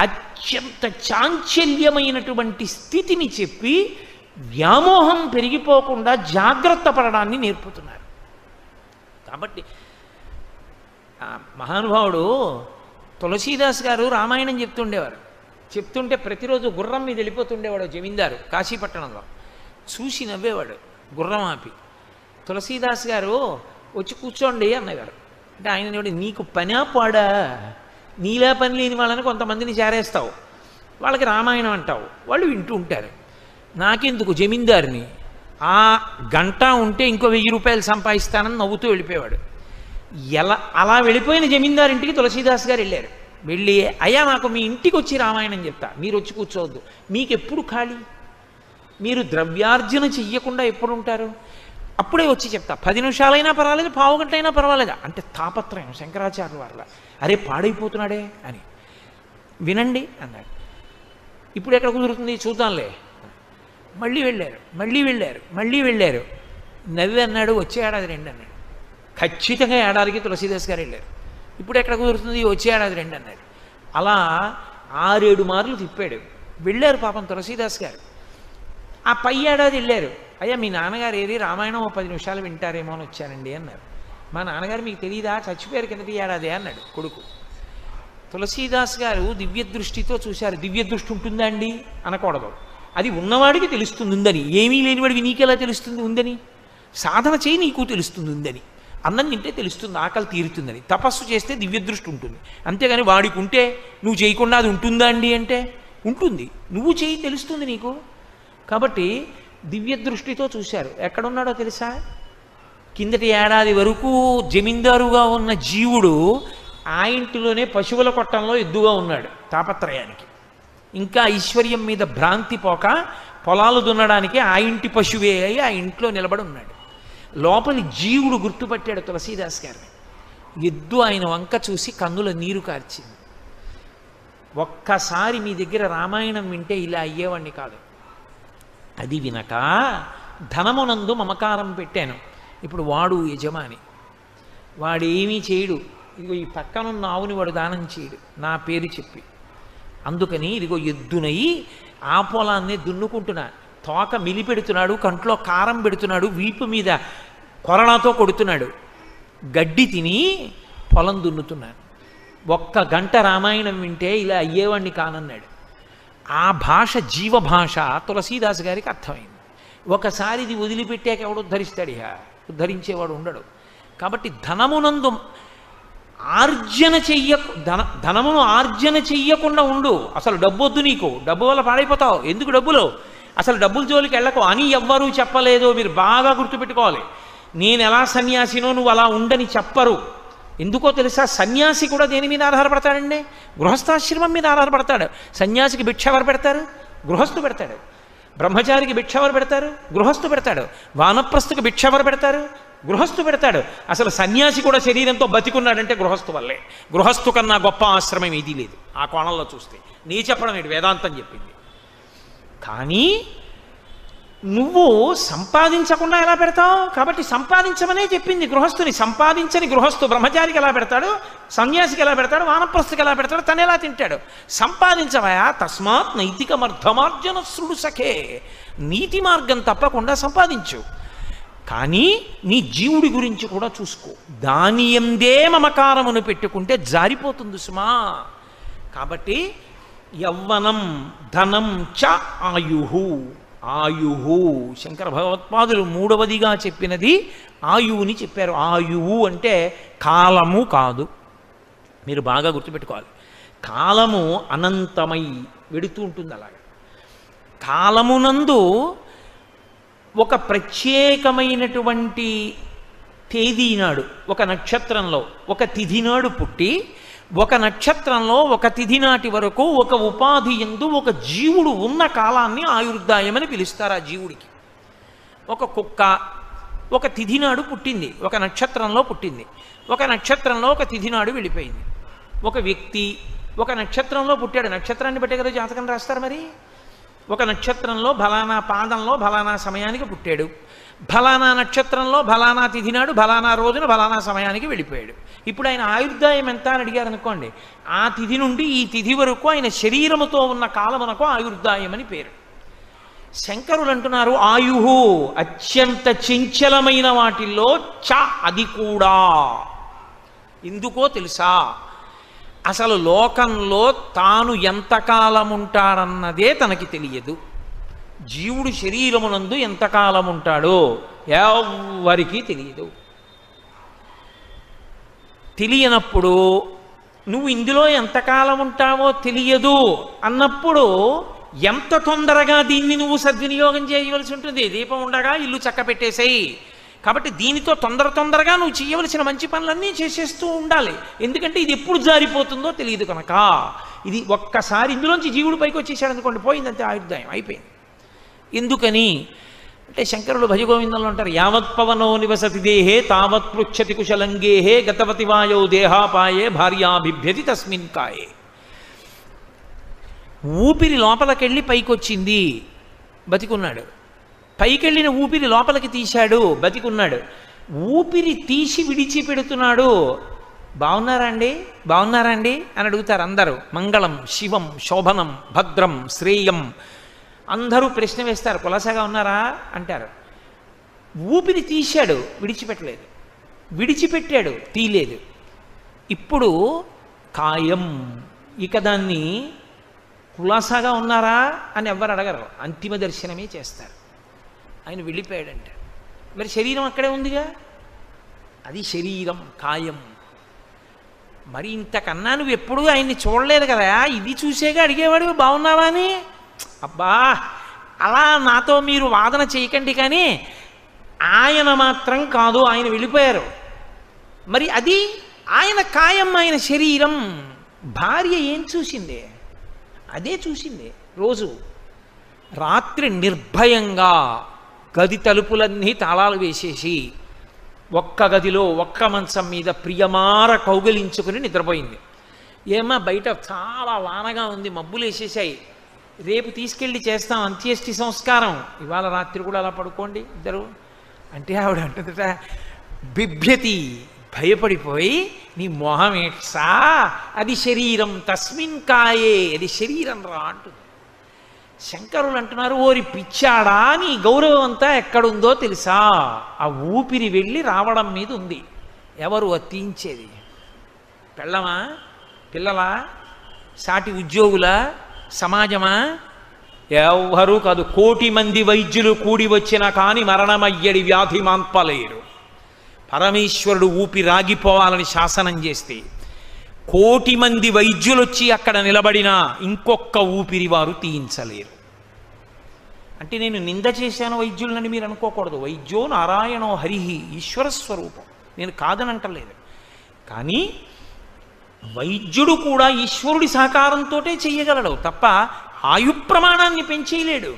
అత్యంత చాంచల్యమైనటువంటి స్థితిని చెప్పి వ్యామోహం పెరిగిపోకుండా జాగ్రత్త పడడాన్ని నేర్పుతున్నారు. కాబట్టి మహానుభావుడు తులసీదాస్ గారు రామాయణం చెప్తుండేవారు. చెప్తుంటే ప్రతిరోజు గుర్రం మీద వెళ్ళిపోతుండేవాడు జమీందారు కాశీపట్టణంలో. చూసి నవ్వేవాడు గుర్రం ఆపి. తులసీదాస్ గారు వచ్చి కూర్చోండి అన్నగారు. అంటే ఆయన నీకు పనా పాడా, నీలా పని లేని వాళ్ళని కొంతమందిని చేరేస్తావు, వాళ్ళకి రామాయణం అంటావు, వాళ్ళు వింటూ ఉంటారు. నాకెందుకు జమీందారుని, ఆ గంట ఉంటే ఇంకో 1000 రూపాయలు సంపాదిస్తానని నవ్వుతూ వెళ్ళిపోయేవాడు. అలా వెళ్ళిపోయిన జమీందారింటికి తులసీదాస్ గారు వెళ్ళారు. వెళ్ళి అయ్యా నాకు మీ ఇంటికి వచ్చి రామాయణం చెప్తా, మీరు వచ్చి కూర్చోవద్దు, మీకు ఎప్పుడు ఖాళీ, మీరు ద్రవ్యార్జన చెయ్యకుండా ఎప్పుడు ఉంటారు, అప్పుడే వచ్చి చెప్తా, 10 నిమిషాలైనా పర్వాలేదు, పావు గంట అయినా పర్వాలేదు. అంటే తాపత్రయం శంకరాచార్యుల వారిలా. అరే పాడైపోతున్నాడే అని. వినండి అన్నాడు. ఇప్పుడు ఎక్కడ కుదురుతుంది చూద్దాంలే. మళ్ళీ వెళ్ళారు. నవ్వి అన్నాడు, వచ్చే ఏడాది రండి అన్నాడు. ఖచ్చితంగా ఏడాదికి తులసీదాస్ గారు వెళ్ళారు. ఇప్పుడు ఎక్కడ కుదురుతుంది, వచ్చే ఏడాది రండి అన్నాడు. అలా 6-7 మార్లు తిప్పాడు. వెళ్ళారు పాపం తులసీదాస్ గారు. ఆ పై ఏడాది వెళ్ళారు. అయ్యా మీ నాన్నగారు ఏది రామాయణం 10 నిమిషాలు వింటారేమో అని వచ్చానండి అన్నారు. మా నాన్నగారు మీకు తెలియదా, చచ్చిపోయారు కిందటి ఏడాది అన్నాడు కొడుకు. తులసీదాస్ గారు దివ్య దృష్టితో చూశారు. దివ్య దృష్టి ఉంటుందా అండి అనకూడదు, అది ఉన్నవాడికి తెలుస్తుంది ఉందని. ఏమీ లేనివాడికి నీకెలా తెలుస్తుంది ఉందని? సాధన చేయి నీకు తెలుస్తుంది ఉందని. అన్నం తింటే తెలుస్తుంది, ఆకలి తీరుతుందని. తపస్సు చేస్తే దివ్య దృష్టి ఉంటుంది. అంతేగాని వాడికి ఉంటే నువ్వు చేయకుండా అది ఉంటుందా అండి అంటే ఉంటుంది. నువ్వు చేయి తెలుస్తుంది నీకు. కాబట్టి దివ్య దృష్టితో చూశారు. ఎక్కడున్నాడో తెలుసా? కిందటి ఏడాది వరకు జమీందారుగా ఉన్న జీవుడు ఆ ఇంటిలోనే పశువుల కొట్టంలో ఎద్దుగా ఉన్నాడు తాపత్రయానికి. ఇంకా ఐశ్వర్యం మీద భ్రాంతి పోక పొలాలు దున్నడానికి ఆ ఇంటి పశువే అయి ఆ ఇంట్లో నిలబడి ఉన్నాడు. లోపలి జీవుడు గుర్తుపట్టాడు తులసీదాస్ గారిని. ఎద్దు ఆయన వంక చూసి కన్నుల నీరు కార్చింది. ఒక్కసారి మీ దగ్గర రామాయణం వింటే ఇలా అయ్యేవాడిని కాదు. అది వినక ధనమునందు మమకారం పెట్టాను. ఇప్పుడు వాడు యజమాని, వాడేమీ చేయడు. ఇదిగో ఈ పక్కనున్న ఆవుని వాడు దానం చేయడు నా పేరు చెప్పి. అందుకని ఇదిగో ఎద్దునయి ఆ పొలాన్నే దున్నుకుంటున్నా, తోక మిలిపెడుతున్నాడు, కంట్లో కారం పెడుతున్నాడు, వీపు మీద కొరడాతో కొడుతున్నాడు, గడ్డి తిని పొలం దున్నుతున్నాను. 1 గంట రామాయణం వింటే ఇలా అయ్యేవాడిని కానన్నాడు. ఆ భాష జీవభాష తులసీదాస్ గారికి అర్థమైంది. ఒకసారి ఇది వదిలిపెట్టాక ఎవడు ఉద్ధరిస్తాడు? ఉద్ధరించేవాడు ఉండడు. కాబట్టి ధనమునందు ధనమును ఆర్జన చెయ్యకుండా ఉండు. అసలు డబ్బొద్దు నీకు, డబ్బు వల్ల పాడైపోతావు. ఎందుకు డబ్బులు? అసలు డబ్బుల జోలికి వెళ్ళకు అని ఎవ్వరూ చెప్పలేదు. మీరు బాగా గుర్తుపెట్టుకోవాలి. నేను ఎలా సన్యాసినో నువ్వు అలా ఉండని చెప్పరు. ఎందుకో తెలుసా? సన్యాసి కూడా దేని మీద ఆధారపడతాడండి? గృహస్థాశ్రమం మీద ఆధారపడతాడు. సన్యాసికి భిక్ష ఎవరు పెడతారు? గృహస్థు పెడతాడు. బ్రహ్మచారికి భిక్ష ఎవరు పెడతారు? గృహస్థు పెడతాడు. వానప్రస్థుకి భిక్ష ఎవరు పెడతారు? గృహస్థు పెడతాడు. అసలు సన్యాసి కూడా శరీరంతో బతికున్నాడంటే గృహస్థు వల్లే. గృహస్థు కన్నా గొప్ప ఆశ్రమం ఏదీ లేదు ఆ కోణంలో చూస్తే. నీ చెప్పడం ఏంటి, వేదాంతం చెప్పింది. కానీ నువ్వు సంపాదించకుండా ఎలా పెడతావు? కాబట్టి సంపాదించమనే చెప్పింది గృహస్థుని. సంపాదించని గృహస్థు బ్రహ్మచారికి ఎలా పెడతాడు, సన్యాసికి ఎలా పెడతాడు, వానప్రస్థుకి ఎలా పెడతాడు, తను ఎలా తింటాడు? సంపాదించవయా. తస్మాత్ నైతికమర్థమార్జన శృడు సఖే. నీతి మార్గం తప్పకుండా సంపాదించు. కానీ నీ జీవుడి గురించి కూడా చూసుకో. దాని ఎందే మమకారమును పెట్టుకుంటే జారిపోతుంది సుమా. కాబట్టి యవ్వనం ధనం చ ఆయుహు. ఆయుహు శంకర భగవత్పాదులు 3వదిగా చెప్పినది ఆయువుని చెప్పారు. ఆయువు అంటే కాలము కాదు. మీరు బాగా గుర్తుపెట్టుకోవాలి. కాలము అనంతమై వెడుతూ ఉంటుంది. అలాగే కాలమునందు ఒక ప్రత్యేకమైనటువంటి తేదీ నాడు, ఒక నక్షత్రంలో ఒక తిథి నాడు పుట్టి, ఒక నక్షత్రంలో ఒక తిథి నాటి వరకు ఒక ఉపాధి యందు ఒక జీవుడు ఉన్న కాలాన్ని ఆయుర్దాయమని పిలుస్తారు. ఆ జీవుడికి ఒక కుక్క ఒక తిథి నాడు పుట్టింది, ఒక నక్షత్రంలో పుట్టింది, ఒక నక్షత్రంలో ఒక తిథి నాడు వెళ్ళిపోయింది. ఒక వ్యక్తి ఒక నక్షత్రంలో పుట్టాడు. నక్షత్రాన్ని బట్టే కదా జాతకం రాస్తారు. మరి ఒక నక్షత్రంలో ఫలానా పాదంలో ఫలానా సమయానికి పుట్టాడు, ఫలానా నక్షత్రంలో ఫలానా తిథి నాడు ఫలానా రోజున ఫలానా సమయానికి వెళ్ళిపోయాడు. ఇప్పుడు ఆయన ఆయుర్దాయం ఎంత అని అడిగారు అనుకోండి, ఆ తిథి నుండి ఈ తిథి వరకు ఆయన శరీరముతో ఉన్న కాలమునకు ఆయుర్దాయం అని పేరు. శంకరులు అంటున్నారు ఆయుహు అత్యంత చంచలమైన వాటిల్లో అది కూడా. ఎందుకో తెలుసా? అసలు లోకంలో తాను ఎంతకాలం ఉంటాడన్నదే తనకి తెలియదు. జీవుడు శరీరమునందు ఎంతకాలం ఉంటాడో ఎవ్వరికీ తెలియదు. తెలియనప్పుడు నువ్వు ఇందులో ఎంతకాలం ఉంటావో తెలియదు అన్నప్పుడు ఎంత తొందరగా దీన్ని నువ్వు సద్వినియోగం చేయవలసి ఉంటుంది. దీపం ఉండగా ఇల్లు చక్క పెట్టేసేయి. కాబట్టి దీనితో తొందరగా నువ్వు చేయవలసిన మంచి పనులన్నీ చేసేస్తూ ఉండాలి. ఎందుకంటే ఇది ఎప్పుడు జారిపోతుందో తెలియదు కనుక. ఇది ఒక్కసారి ఇందులోంచి జీవుడు పైకి వచ్చేసాడు అనుకోండి, పోయిందంతే, ఆయుర్దాయం అయిపోయింది. ఎందుకని అంటే శంకరులు భజగోవిందంలో అంటారు, యావత్ పవనో నివసతి దేహే తావత్ పృచ్చతి కుశలంగేహే గతవతి వాయో దేహాపాయే భార్యాభిభ్యతి తస్మిన్ కాయే. ఊపిరి లోపలికెళ్ళి పైకొచ్చింది, బతికున్నాడు. పైకెళ్ళిన ఊపిరి లోపలికి తీశాడు, బతికున్నాడు. ఊపిరి తీసి విడిచిపెడుతున్నాడు, బాగున్నారా అండి అని అడుగుతారు అందరూ. మంగళం శివం శోభనం భద్రం శ్రేయం అందరూ ప్రశ్న వేస్తారు. కులాసాగా ఉన్నారా అంటారు. ఊపిరి తీశాడు, విడిచిపెట్టలేదు. విడిచిపెట్టాడు, తీయలేదు. ఇప్పుడు కాయం. ఇక దాన్ని కులాసాగా ఉన్నారా అని ఎవ్వరు అడగరు, అంతిమ దర్శనమే చేస్తారు. ఆయన వెళ్ళిపోయాడంట. మరి శరీరం అక్కడే ఉందిగా, అది శరీరం కాయం. మరి ఇంతకన్నా నువ్వు ఎప్పుడూ ఆయన్ని చూడలేదు కదా, ఇది చూసేగా అడిగేవాడు బాగున్నావా అని. అబ్బా అలా నాతో మీరు వాదన చేయకండి, కానీ ఆయన మాత్రం కాదు, ఆయన వెళ్ళిపోయారు. మరి అది ఆయన కాయం, ఆయన శరీరం. భార్య ఏం చూసింది? అదే చూసింది. రోజు రాత్రి నిర్భయంగా గది తలుపులన్నీ తాళాలు వేసేసి ఒక్క గదిలో ఒక్క మంచం మీద ప్రియమార కౌగిలించుకుని నిద్రపోయింది. ఏమా బయట చాలా వానగా ఉంది, మబ్బులు వేసేసాయి, రేపు తీసుకెళ్ళి చేస్తాం అంత్యేష్టి సంస్కారం, ఇవాళ రాత్రి కూడా అలా పడుకోండి ఇద్దరు అంటే ఆవిడ అంటుందట, బిభ్యతి భయపడిపోయి, నీ మొహం ఏట్సా, అది శరీరం తస్మిన్ కాయే, అది శరీరం రా అంటుంది. శంకరులు అంటున్నారు, ఓరి పిచ్చాడా, నీ గౌరవం అంతా ఎక్కడుందో తెలుసా? ఆ ఊపిరి వెళ్ళి రావడం మీద ఉంది. ఎవరు అతించేది? పెళ్ళమా, పిల్లలా, సాటి ఉద్యోగుల, సమాజమా? ఎవ్వరూ కాదు. 1,000,000 మంది వైద్యులు కూడి వచ్చినా కానీ మరణమయ్యడి వ్యాధి మాన్పలేరు. పరమేశ్వరుడు ఊపిరాగిపోవాలని శాసనం చేస్తే 1,000,000 మంది వైద్యులు వచ్చి అక్కడ నిలబడినా ఇంకొక్క ఊపిరి వారు తీయించలేరు. అంటే నేను నింద చేశాను వైద్యులని మీరు అనుకోకూడదు. వైద్యో నారాయణో హరిహి, ఈశ్వర స్వరూపం, నేను కాదనంటలేదు. కానీ వైద్యుడు కూడా ఈశ్వరుడి సహకారంతో చేయగలడు తప్ప ఆయు ప్రమాణాన్ని పెంచేయలేడు.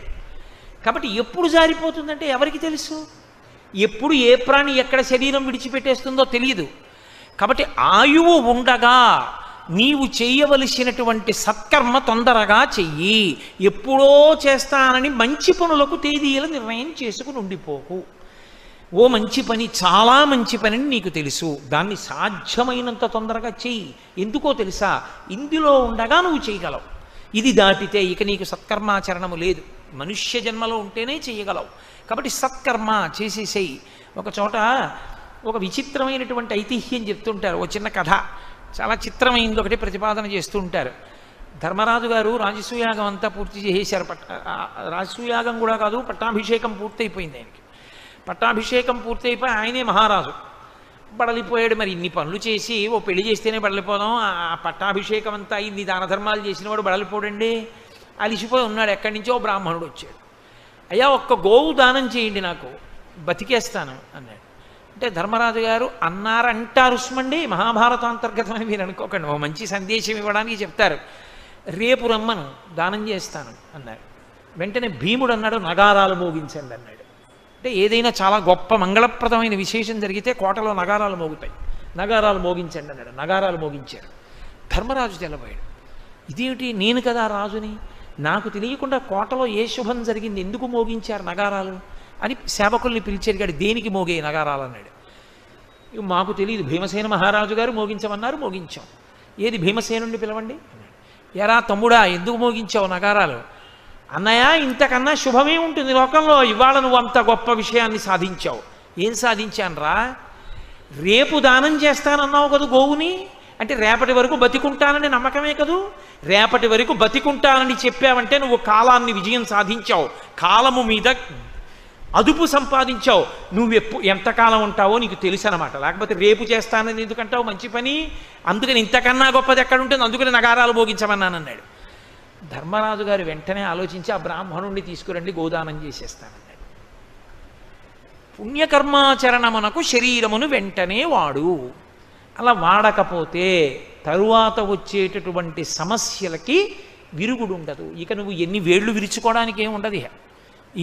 కాబట్టి ఎప్పుడు జారిపోతుందంటే ఎవరికి తెలుసు? ఎప్పుడు ఏ ప్రాణి ఎక్కడ శరీరం విడిచిపెట్టేస్తుందో తెలియదు. కాబట్టి ఆయువు ఉండగా నీవు చేయవలసినటువంటి సత్కర్మ తొందరగా చెయ్యి. ఎప్పుడో చేస్తానని మంచి పనులకు తేదీల నిర్ణయం చేసుకుని ఉండిపోకు. ఓ మంచి పని, చాలా మంచి పని అని నీకు తెలుసు, దాన్ని సాధ్యమైనంత తొందరగా చెయ్యి. ఎందుకో తెలుసా? ఇందులో ఉండగా నువ్వు చేయగలవు. ఇది దాటితే ఇక నీకు సత్కర్మాచరణము లేదు. మనుష్య జన్మలో ఉంటేనే చేయగలవు. కాబట్టి సత్కర్మ చేసేసేయి. ఒక చోట ఒక విచిత్రమైనటువంటి ఐతిహ్యం చెప్తుంటారు. ఒక చిన్న కథ, చాలా చిత్రమైంది ఒకటి ప్రతిపాదన చేస్తూ ఉంటారు. ధర్మరాజు గారు రాజసూయాగం అంతా పూర్తి చేసేశారు. రాజసూయాగం కూడా కాదు, పట్టాభిషేకం పూర్తయిపోయింది ఆయనకి. పట్టాభిషేకం పూర్తయిపోయి ఆయనే మహారాజు. బడలిపోయాడు. మరి ఇన్ని పనులు చేసి ఓ పెళ్లి చేస్తేనే బడలిపోదాం, ఆ పట్టాభిషేకం అంతా ఇన్ని దాన ధర్మాలు చేసిన వాడు బడలిపోడండి. అలిసిపోయి ఉన్నాడు. ఎక్కడి నుంచో బ్రాహ్మణుడు వచ్చాడు. అయ్యా ఒక్క గోవు దానం చేయండి, నాకు బతికేస్తాను అన్నాడు. అంటే ధర్మరాజు గారు అన్నారంటారు సుమండి, మహాభారతం అంతర్గతమని మీరు అనుకోకండి, ఓ మంచి సందేశం ఇవ్వడానికి చెప్తారు. రేపు రమ్మను, దానం చేస్తాను అన్నాడు. వెంటనే భీముడు అన్నాడు, నగారాలు మోగించండి అన్నాడు. అంటే ఏదైనా చాలా గొప్ప మంగళప్రదమైన విశేషం జరిగితే కోటలో నగారాలు మోగుతాయి, నగారాలు మోగించండి అన్నాడు. నగారాలు మోగించాడు. ధర్మరాజు తెల్లబోయాడు. ఇదేమిటి, నేను కదా రాజుని, నాకు తెలియకుండా కోటలో ఏ శుభం జరిగింది, ఎందుకు మోగించారు నగారాలు అని సేవకుల్ని పిలిచి అడిగాడు. దేనికి మోగే నగారాలు అన్నాడు. మాకు తెలియదు, భీమసేన మహారాజు గారు మోగించమన్నారు, మోగించాం. ఏది భీమసేనుణ్ణి పిలవండి. ఎరా తమ్ముడా ఎందుకు మోగించావు నగారాలు? అన్నయ్య ఇంతకన్నా శుభమే ఉంటుంది లోకంలో, ఇవాళ నువ్వు అంత గొప్ప విషయాన్ని సాధించావు. ఏం సాధించానురా? రేపు దానం చేస్తానన్నావు కదా గోవుని, అంటే రేపటి వరకు బతికుంటానని నమ్మకమే కదూ. రేపటి వరకు బతికుంటానని చెప్పావంటే నువ్వు కాలాన్ని విజయం సాధించావు, కాలము మీద అదుపు సంపాదించావు. నువ్వు ఎంతకాలం ఉంటావో నీకు తెలుసు అన్నమాట. లేకపోతే రేపు చేస్తానని ఎందుకంటావు? మంచి పని. అందుకని ఇంతకన్నా గొప్పది ఎక్కడ ఉంటుంది, అందుకని నగారాలు మోగించమన్నానన్నాడు. ధర్మరాజు గారు వెంటనే ఆలోచించి ఆ బ్రాహ్మణుణ్ణి తీసుకురండి, గోదానం చేసేస్తానన్నాడు. పుణ్యకర్మాచరణమునకు శరీరమును వెంటనే వాడు. అలా వాడకపోతే తరువాత వచ్చేటటువంటి సమస్యలకి విరుగుడు ఉండదు. ఇక నువ్వు ఎన్ని వేళ్ళు విరుచుకోవడానికి ఏముండదు.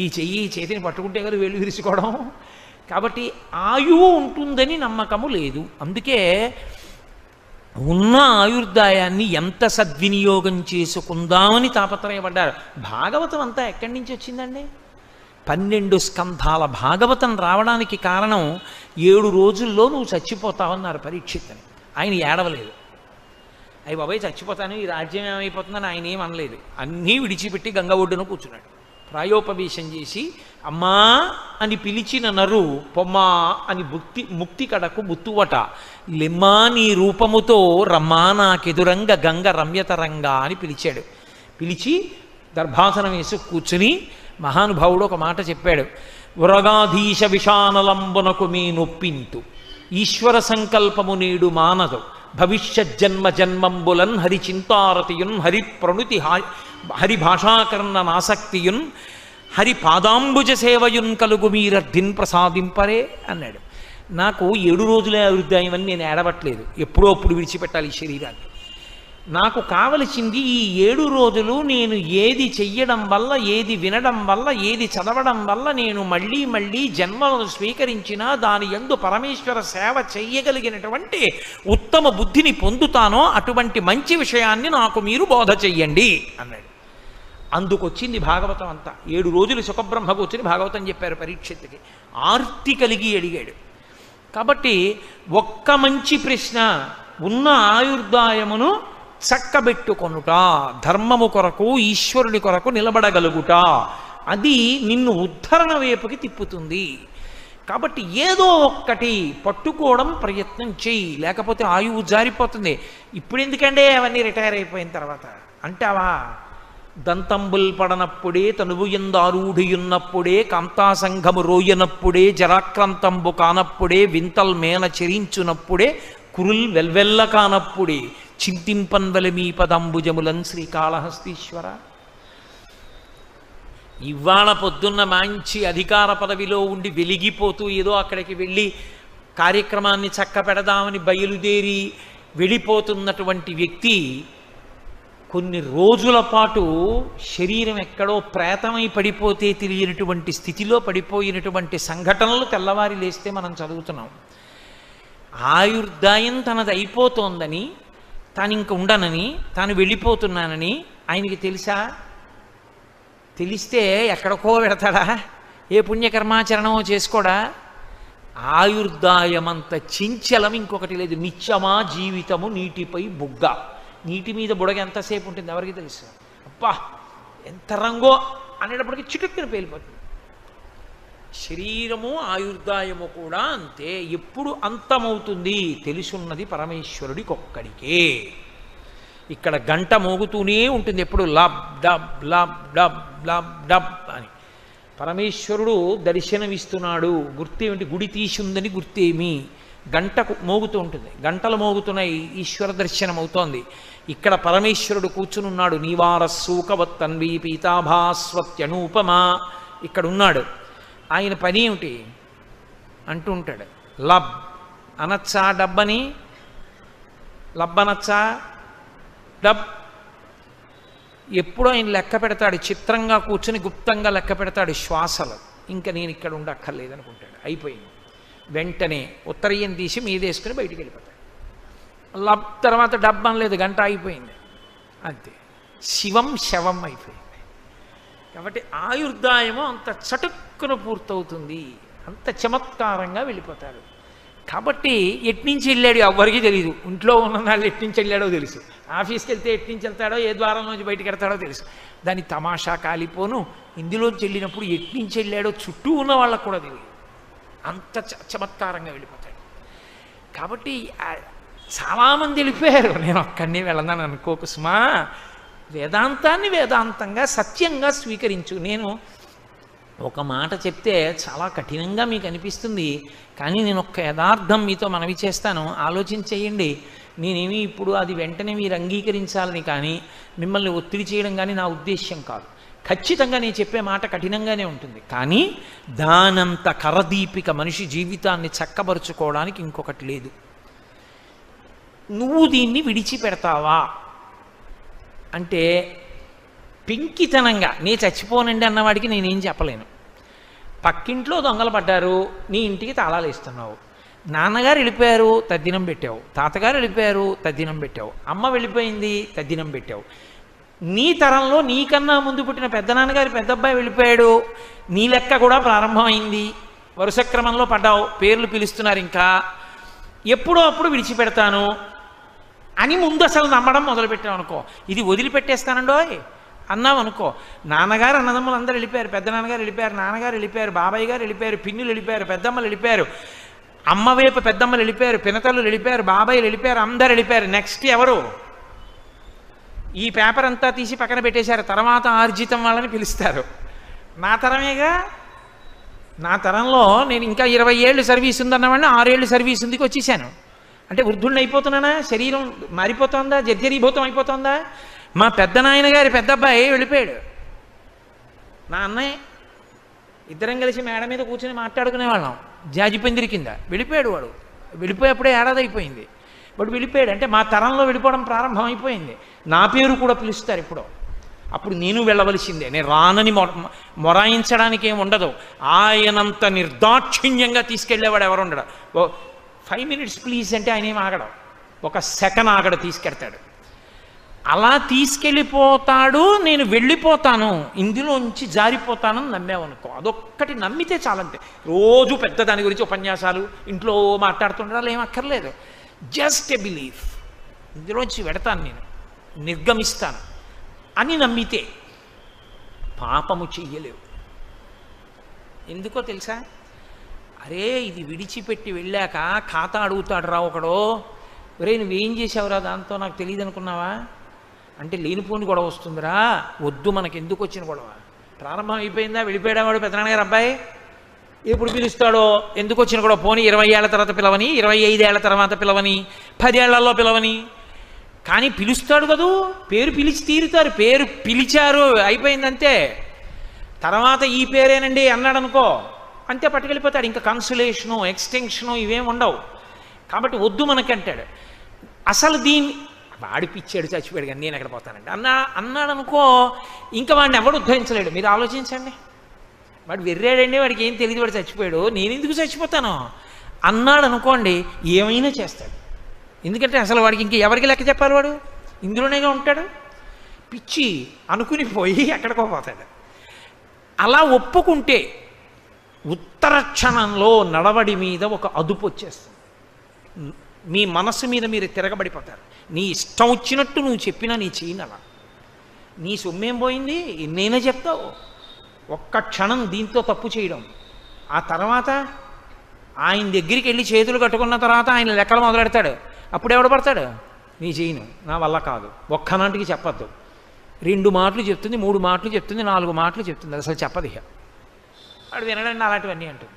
ఈ చేతిని పట్టుకుంటే కదా వేళ్ళు విరుచుకోవడం. కాబట్టి ఆయువు ఉంటుందని నమ్మకము లేదు. అందుకే ఉన్న ఆయుర్దాయాన్ని ఎంత సద్వినియోగం చేసుకుందామని తాపత్రయపడ్డారు. భాగవతం అంతా ఎక్కడి నుంచి వచ్చిందండి? 12 స్కంధాల భాగవతం రావడానికి కారణం 7 రోజుల్లో నువ్వు చచ్చిపోతావన్నారు పరీక్షిత్తుని. ఆయన ఏడవలేదు. అయ్యి బాబాయ్ చచ్చిపోతాను, ఈ రాజ్యం ఏమైపోతుందని ఆయన ఏమనలేదు. అన్నీ విడిచిపెట్టి గంగ ఒడ్డున కూర్చున్నాడు. ప్రాయోపవేశం చేసి అమ్మా అని పిలిచిన నరు పొమ్మా అని ముక్తి కడకు ముత్తువట, లెమ్మా నీ రూపముతో రమ్మా నాకెదురంగ గంగ రమ్యతరంగా అని పిలిచాడు. పిలిచి దర్భాసనం వేసి కూర్చుని మహానుభావుడు ఒక మాట చెప్పాడు. ఉరగాధీశ విషానలంబునకు మీ నొప్పింతు, ఈశ్వర సంకల్పము నేడు మానదు, భవిష్యజ్జన్మ జన్మంబులన్ హరి చింతారతియున్, హరి ప్రణుతి హరి భాషాకరణ నాసక్తియున్, హరి పాదాంబుజ సేవయున్ కలుగు మీరర్ధిన్ ప్రసాదింపరే అన్నాడు. నాకు 7 రోజులే అభివృద్ధాయమని నేను ఏడవట్లేదు, ఎప్పుడో అప్పుడు విడిచిపెట్టాలి ఈ శరీరాన్ని. నాకు కావలసింది ఈ 7 రోజులు నేను ఏది చెయ్యడం వల్ల, ఏది వినడం వల్ల, ఏది చదవడం వల్ల నేను మళ్ళీ మళ్ళీ జన్మలను స్వీకరించినా దాని యందు పరమేశ్వర సేవ చెయ్యగలిగినటువంటి ఉత్తమ బుద్ధిని పొందుతానో అటువంటి మంచి విషయాన్ని నాకు మీరు బోధ చెయ్యండి అన్నాడు. అందుకొచ్చింది భాగవతం అంతా. 7 రోజులు సుఖబ్రహ్మ కూర్చుని భాగవతం చెప్పారు పరీక్షిత్తుకి. ఆర్తి కలిగి అడిగాడు. కాబట్టి ఒక్క మంచి ప్రశ్న, ఉన్న ఆయుర్దాయమును చక్కబెట్టుకొనుట, ధర్మము కొరకు ఈశ్వరుని కొరకు నిలబడగలుగుట, అది నిన్ను ఉద్ధరణ వైపుకి తిప్పుతుంది. కాబట్టి ఏదో ఒక్కటి పట్టుకోవడం ప్రయత్నం చెయ్యి, లేకపోతే ఆయువు జారిపోతుంది. ఇప్పుడు ఎందుకంటే అవన్నీ రిటైర్ అయిపోయిన తర్వాత అంటావా? దంతంబుల్ పడనప్పుడే, తనువు ఎందారూఢియున్నప్పుడే, కాంతాసంఘము రోయనప్పుడే, జరాక్రాంతంబు కానప్పుడే, వింతల్ మేన చెరించునప్పుడే, కురుల్ వెల్వెల్ల కానప్పుడే, చింతింపన్వల మీ పదంబుజములన్ శ్రీకాళహస్తీశ్వర. ఇవాళ పొద్దున్న మంచి అధికార పదవిలో ఉండి వెలిగిపోతూ ఏదో అక్కడికి వెళ్ళి కార్యక్రమాన్ని చక్క పెడదామని బయలుదేరి వెళ్ళిపోతున్నటువంటి వ్యక్తి కొన్ని రోజుల పాటు శరీరం ఎక్కడో ప్రేతమై పడిపోతే తెలియనటువంటి స్థితిలో పడిపోయినటువంటి సంఘటనలు తెల్లవారి లేస్తే మనం చదువుతున్నాం. ఆయుర్దాయం తనది అయిపోతోందని, తాను ఇంక ఉండనని, తాను వెళ్ళిపోతున్నానని ఆయనకి తెలుసా? తెలిస్తే ఎక్కడికో పెడతాడా? ఏ పుణ్యకర్మాచరణమో చేసుకోడా? ఆయుర్దాయమంత చించలం ఇంకొకటి లేదు. నిత్యమా జీవితము నీటిపై బుగ్గ. నీటి మీద బుడగ ఎంతసేపు ఉంటుంది ఎవరికి తెలుసు? అబ్బా ఎంత రంగో అనేటప్పటికి చిటుక్కుని పేలిపోతుంది. శరీరము ఆయుర్దాయము కూడా అంతే. ఎప్పుడు అంతమవుతుంది తెలుసున్నది పరమేశ్వరుడికి ఒక్కడికే. ఇక్కడ గంట మోగుతూనే ఉంటుంది ఎప్పుడు, lub dub lub dub lub dub అని. పరమేశ్వరుడు దర్శనమిస్తున్నాడు. గుర్తేమిటి? గుడి తీసి ఉందని గుర్తేమి? గంట మోగుతూ ఉంటుంది, గంటలు మోగుతున్నాయి, ఈశ్వర దర్శనం అవుతోంది. ఇక్కడ పరమేశ్వరుడు కూర్చునున్నాడు. నీవారస్సూకవత్తన్వీ పీతాభాస్వత్యనూపమా, ఇక్కడ ఉన్నాడు. ఆయన పని ఏమిటి అంటూ ఉంటాడు. లబ్ అనచ్చా డబ్బని, లబ్ అనచ్చా డబ్. ఎప్పుడో ఆయన లెక్క పెడతాడు, చిత్రంగా కూర్చుని గుప్తంగా లెక్క పెడతాడు శ్వాసలు. ఇంకా నేను ఇక్కడ ఉండక్కర్లేదనుకుంటాడు. అయిపోయింది. వెంటనే ఉత్తరీయం తీసి మీదేసుకుని బయటికి వెళ్ళిపోతాడు. లబ్ తర్వాత డబ్బు అనలేదు, గంట అయిపోయింది అంతే. శివం శవం అయిపోయింది. కాబట్టి ఆయుర్దాయము అంత చటుక్కున పూర్తవుతుంది, అంత చమత్కారంగా వెళ్ళిపోతారు. కాబట్టి ఎట్నుంచి వెళ్ళాడు ఎవ్వరికీ తెలియదు. ఇంట్లో ఉన్న వాళ్ళు ఎట్నుంచి వెళ్ళాడో తెలుసు, ఆఫీస్కి వెళ్తే ఎట్నుంచి వెళ్తాడో ఏ ద్వారం నుంచి బయటికి వెళ్తాడో తెలుసు. దాని తమాషా కాలిపోను ఇందులోంచి వెళ్ళినప్పుడు ఎట్నుంచి వెళ్ళాడో చుట్టూ ఉన్న వాళ్ళకు కూడా తెలియదు, అంత చమత్కారంగా వెళ్ళిపోతాడు. కాబట్టి చాలామంది వెళ్ళిపోయారు, నేను ఒక్కడిని వెళ్ళన్నాను అనుకోకు సుమా. వేదాంతాన్ని వేదాంతంగా సత్యంగా స్వీకరించు. నేను ఒక మాట చెప్తే చాలా కఠినంగా మీకు అనిపిస్తుంది, కానీ నేను ఒక్క యథార్థం మీతో మనవి చేస్తాను, ఆలోచించేయండి. నేనేమి ఇప్పుడు అది వెంటనే మీరు అంగీకరించాలని కానీ మిమ్మల్ని ఒత్తిడి చేయడం కానీ నా ఉద్దేశ్యం కాదు. ఖచ్చితంగా నేను చెప్పే మాట కఠినంగానే ఉంటుంది, కానీ దానంత కరదీపిక మనిషి జీవితాన్ని చక్కబరుచుకోవడానికి ఇంకొకటి లేదు. నువ్వు దీన్ని విడిచిపెడతావా అంటే పెంకితనంగా నే చచ్చిపోనండి అన్నవాడికి నేనేం చెప్పలేను. పక్కింట్లో దొంగలు పడ్డారు, నీ ఇంటికి తాళాలు ఇస్తున్నావు. నాన్నగారు వెళ్ళిపోయారు, తద్దినం పెట్టావు. తాతగారు వెళ్ళిపోయారు, తద్దినం పెట్టావు. అమ్మ వెళ్ళిపోయింది, తద్దినం పెట్టావు. నీ తరంలో నీకన్నా ముందు పుట్టిన పెద్ద నాన్నగారి పెద్ద అబ్బాయి వెళ్ళిపోయాడు, నీ లెక్క కూడా ప్రారంభమైంది. వరుస క్రమంలో పడ్డావు, పేర్లు పిలుస్తున్నారు. ఇంకా ఎప్పుడో అప్పుడు విడిచిపెడతాను అని ముందు అసలు నమ్మడం మొదలుపెట్టావు అనుకో, ఇది వదిలిపెట్టేస్తానండోయ్ అన్నావు అనుకో, నాన్నగారు అన్నదమ్ములు అందరూ వెళ్ళిపోయారు, పెద్ద నాన్నగారు వెళ్ళిపోయారు, నాన్నగారు వెళ్ళిపోయారు, బాబాయ్ గారు వెళ్ళిపోయారు, పిన్నులు వెళ్ళిపోయారు, పెద్దమ్మలు వెళ్ళిపోయారు, అమ్మ వైపు పెద్దమ్మలు వెళ్ళిపోయారు, పినతలు వెళ్ళిపోయారు, బాబాయిలు వెళ్ళిపోయారు, అందరు వెళ్ళిపోయారు. నెక్స్ట్ ఎవరు? ఈ పేపర్ అంతా తీసి పక్కన పెట్టేశారు, తర్వాత ఆర్జితం వాళ్ళని పిలుస్తారు. నా తరమేగా. నా తరంలో నేను ఇంకా 20 ఏళ్ళు సర్వీస్ ఉందన్నవాడిని 6 ఏళ్ళు సర్వీస్ ఉందికి వచ్చేసాను. అంటే వృద్ధుడిని అయిపోతున్నానా? శరీరం మారిపోతుందా? జర్జరీభూతం అయిపోతుందా? మా పెద్ద నాయన గారి పెద్ద అబ్బాయి వెళ్ళిపోయాడు, నా అన్నయ్య. ఇద్దరం కలిసి మేడ మీద కూర్చొని మాట్లాడుకునేవాళ్ళం జాజిపందిరి కింద. వెళ్ళిపోయాడు వాడు. వెళ్ళిపోయేప్పుడే ఏడాది అయిపోయింది. వాడు వెళ్ళిపోయాడు. అంటే మా తరంలో వెళ్ళిపోవడం ప్రారంభం అయిపోయింది. నా పేరు కూడా పిలుస్తారు ఇప్పుడు. అప్పుడు నేను వెళ్ళవలసిందే. నేను రానని మొరాయించడానికి ఏమి ఉండదు. ఆయనంత నిర్దాక్షిణ్యంగా తీసుకెళ్ళేవాడు ఎవరు ఉండడు. 5 minutes ప్లీజ్ అంటే ఆయన ఏం ఆగడం, 1 సెకండ్ ఆగడు, తీసుకెళ్తాడు. అలా తీసుకెళ్ళిపోతాడు. నేను వెళ్ళిపోతాను, ఇందులోంచి జారిపోతానని నమ్మావనుకో, అదొక్కటి నమ్మితే చాలంతే. రోజు పెద్ద దాని గురించి ఉపన్యాసాలు ఇంట్లో మాట్లాడుతుండాలి ఏం అక్కర్లేదు. జస్ట్ ఎ బిలీఫ్, ఇందులోంచి వెడతాను, నేను నిర్గమిస్తాను అని నమ్మితే పాపము చెయ్యలేవు. ఎందుకో తెలుసా? అరే ఇది విడిచిపెట్టి వెళ్ళాక ఖాతా అడుగుతాడు రా ఒకడో, ఒరే నువ్వేం చేసావురా దాంతో నాకు తెలియదు అనుకున్నావా అంటే లేనిపోని గొడవ వస్తుందిరా. వద్దు, మనకి ఎందుకు వచ్చిన గొడవ? ప్రారంభం అయిపోయిందా? వెళ్ళిపోయాడా వాడు పెద్దనాన్నగారు అబ్బాయి, ఎప్పుడు పిలుస్తాడో, ఎందుకు వచ్చిన గొడవ? పోనీ 20 ఏళ్ల తర్వాత పిలవని, 25 ఏళ్ల తర్వాత పిలవని, 10 ఏళ్లలో పిలవని, కానీ పిలుస్తాడు కదూ. పేరు పిలిచి తీరుతారు. పేరు పిలిచారు, అయిపోయిందంతే. తర్వాత ఈ పేరేనండి అన్నాడు అనుకో, అంతే పట్టుకెళ్ళిపోతాడు. ఇంకా కన్సులేషను ఎక్స్టెన్షను ఇవేం ఉండవు. కాబట్టి వద్దు మనకంటాడు. అసలు దీన్ని వాడి పిచ్చాడు, చచ్చిపోయాడు, కానీ నేను ఎక్కడ పోతానండి అన్నాడు అనుకో, ఇంకా వాడిని ఎవడు ఉద్ధరించలేడు. మీరు ఆలోచించండి. వాడు వెర్రాడండి, వాడికి ఏం తెలియదు, వాడు చచ్చిపోయాడు, నేను ఎందుకు చచ్చిపోతాను అన్నాడు అనుకోండి, ఏమైనా చేస్తాడు. ఎందుకంటే అసలు వాడికి ఇంక ఎవరికి లెక్క చెప్పాలి? వాడు ఇందులోనేగా ఉంటాడు. పిచ్చి అనుకుని పోయి ఎక్కడికో పోతాడు. అలా ఒప్పుకుంటే ఉత్తర క్షణంలో నడవడి మీద ఒక అదుపు వచ్చేస్తుంది. మీ మనస్సు మీద మీరు తిరగబడిపోతారు. నీ ఇష్టం వచ్చినట్టు నువ్వు చెప్పినా నీ చేయనలా. నీ సొమ్మేం పోయింది, ఎన్నైనా చెప్తావు. ఒక్క క్షణం దీంతో తప్పు చేయడం, ఆ తర్వాత ఆయన దగ్గరికి వెళ్ళి చేతులు కట్టుకున్న తర్వాత ఆయన లెక్కలు మొదలెడతాడు. అప్పుడు ఎవడు పడతాడు? నీ చేయను, నా వల్ల కాదు, ఒక్కనాటికి చెప్పద్దు. 2 మాటలు చెప్తుంది, 3 మాటలు చెప్తుంది, 4 మాటలు చెప్తుంది, అసలు చెప్పదు. ఇక వాడు వినడండి అలాంటివన్నీ అంటుంది.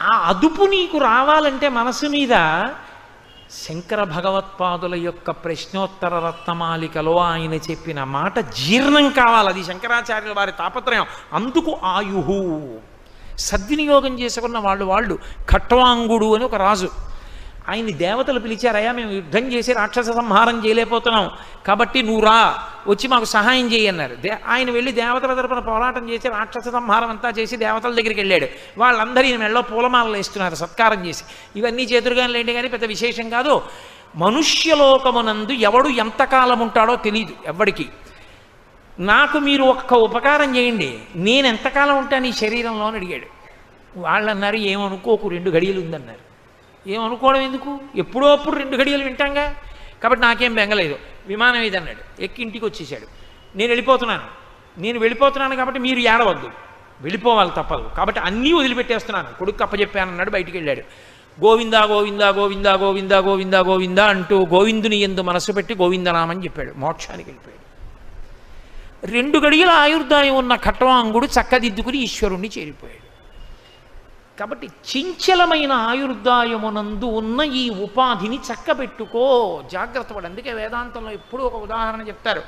ఆ అదుపు నీకు రావాలంటే మనసు మీద శంకర భగవత్పాదుల యొక్క ప్రశ్నోత్తర రత్నమాలికలో ఆయన చెప్పిన మాట జీర్ణం కావాలి. అది శంకరాచార్యుల వారి తాపత్రయం. అందుకు ఆయుహు సద్వినియోగం చేసుకున్న వాళ్ళు ఖట్వాంగుడు అని ఒక రాజు. ఆయన్ని దేవతలు పిలిచారయ్యా, మేము యుద్ధం చేసి రాక్షస సంహారం చేయలేకపోతున్నాం, కాబట్టి నువ్వు రా, వచ్చి మాకు సహాయం చేయి అన్నారు. ఆయన వెళ్ళి దేవతల తరపున పోరాటం చేసి రాక్షస సంహారం అంతా చేసి దేవతల దగ్గరికి వెళ్ళాడు. వాళ్ళందరూ ఈయన మెళ్ళలో పూలమాలలు వేస్తున్నారు సత్కారం చేసి. ఇవన్నీ చేతురుగానే లేండి, కానీ పెద్ద విశేషం కాదు. మనుష్యలోకమునందు ఎవడు ఎంతకాలం ఉంటాడో తెలియదు ఎవ్వడికి. నాకు మీరు ఒక్క ఉపకారం చేయండి, నేను ఎంతకాలం ఉంటాను ఈ శరీరంలో అని అడిగాడు. వాళ్ళు అన్నారు, ఏమనుకోకు 2 గడియలు ఉందన్నారు. ఏమనుకోవడం ఎందుకు, ఎప్పుడో అప్పుడు 2 గడియలు వింటాంగా, కాబట్టి నాకేం బెంగలేదు. విమానం ఇది అన్నాడు. ఎక్కి ఇంటికి వచ్చేసాడు. నేను వెళ్ళిపోతున్నాను కాబట్టి మీరు ఏడవద్దు, వెళ్ళిపోవాలి తప్పదు, కాబట్టి అన్నీ వదిలిపెట్టేస్తున్నాను, కొడుకు అప్పచెప్పానన్నాడు. బయటికి వెళ్ళాడు. గోవిందా గోవిందా గోవిందా గోవిందా గోవిందా గోవిందా అంటూ గోవిందుని యందు మనసు పెట్టి గోవిందనామని చెప్పాడు. మోక్షానికి వెళ్ళిపోయాడు. 2 గడియల ఆయుర్దాయం ఉన్న ఖట్వాంగుడు చక్కదిద్దుకుని ఈశ్వరుణ్ణి చేరిపోయాడు. కాబట్టి చంచలమైన ఆయుర్దాయమునందు ఉన్న ఈ ఉపాధిని చక్కబెట్టుకో, జాగ్రత్త పడు. అందుకే వేదాంతంలో ఎప్పుడూ ఒక ఉదాహరణ చెప్తారు.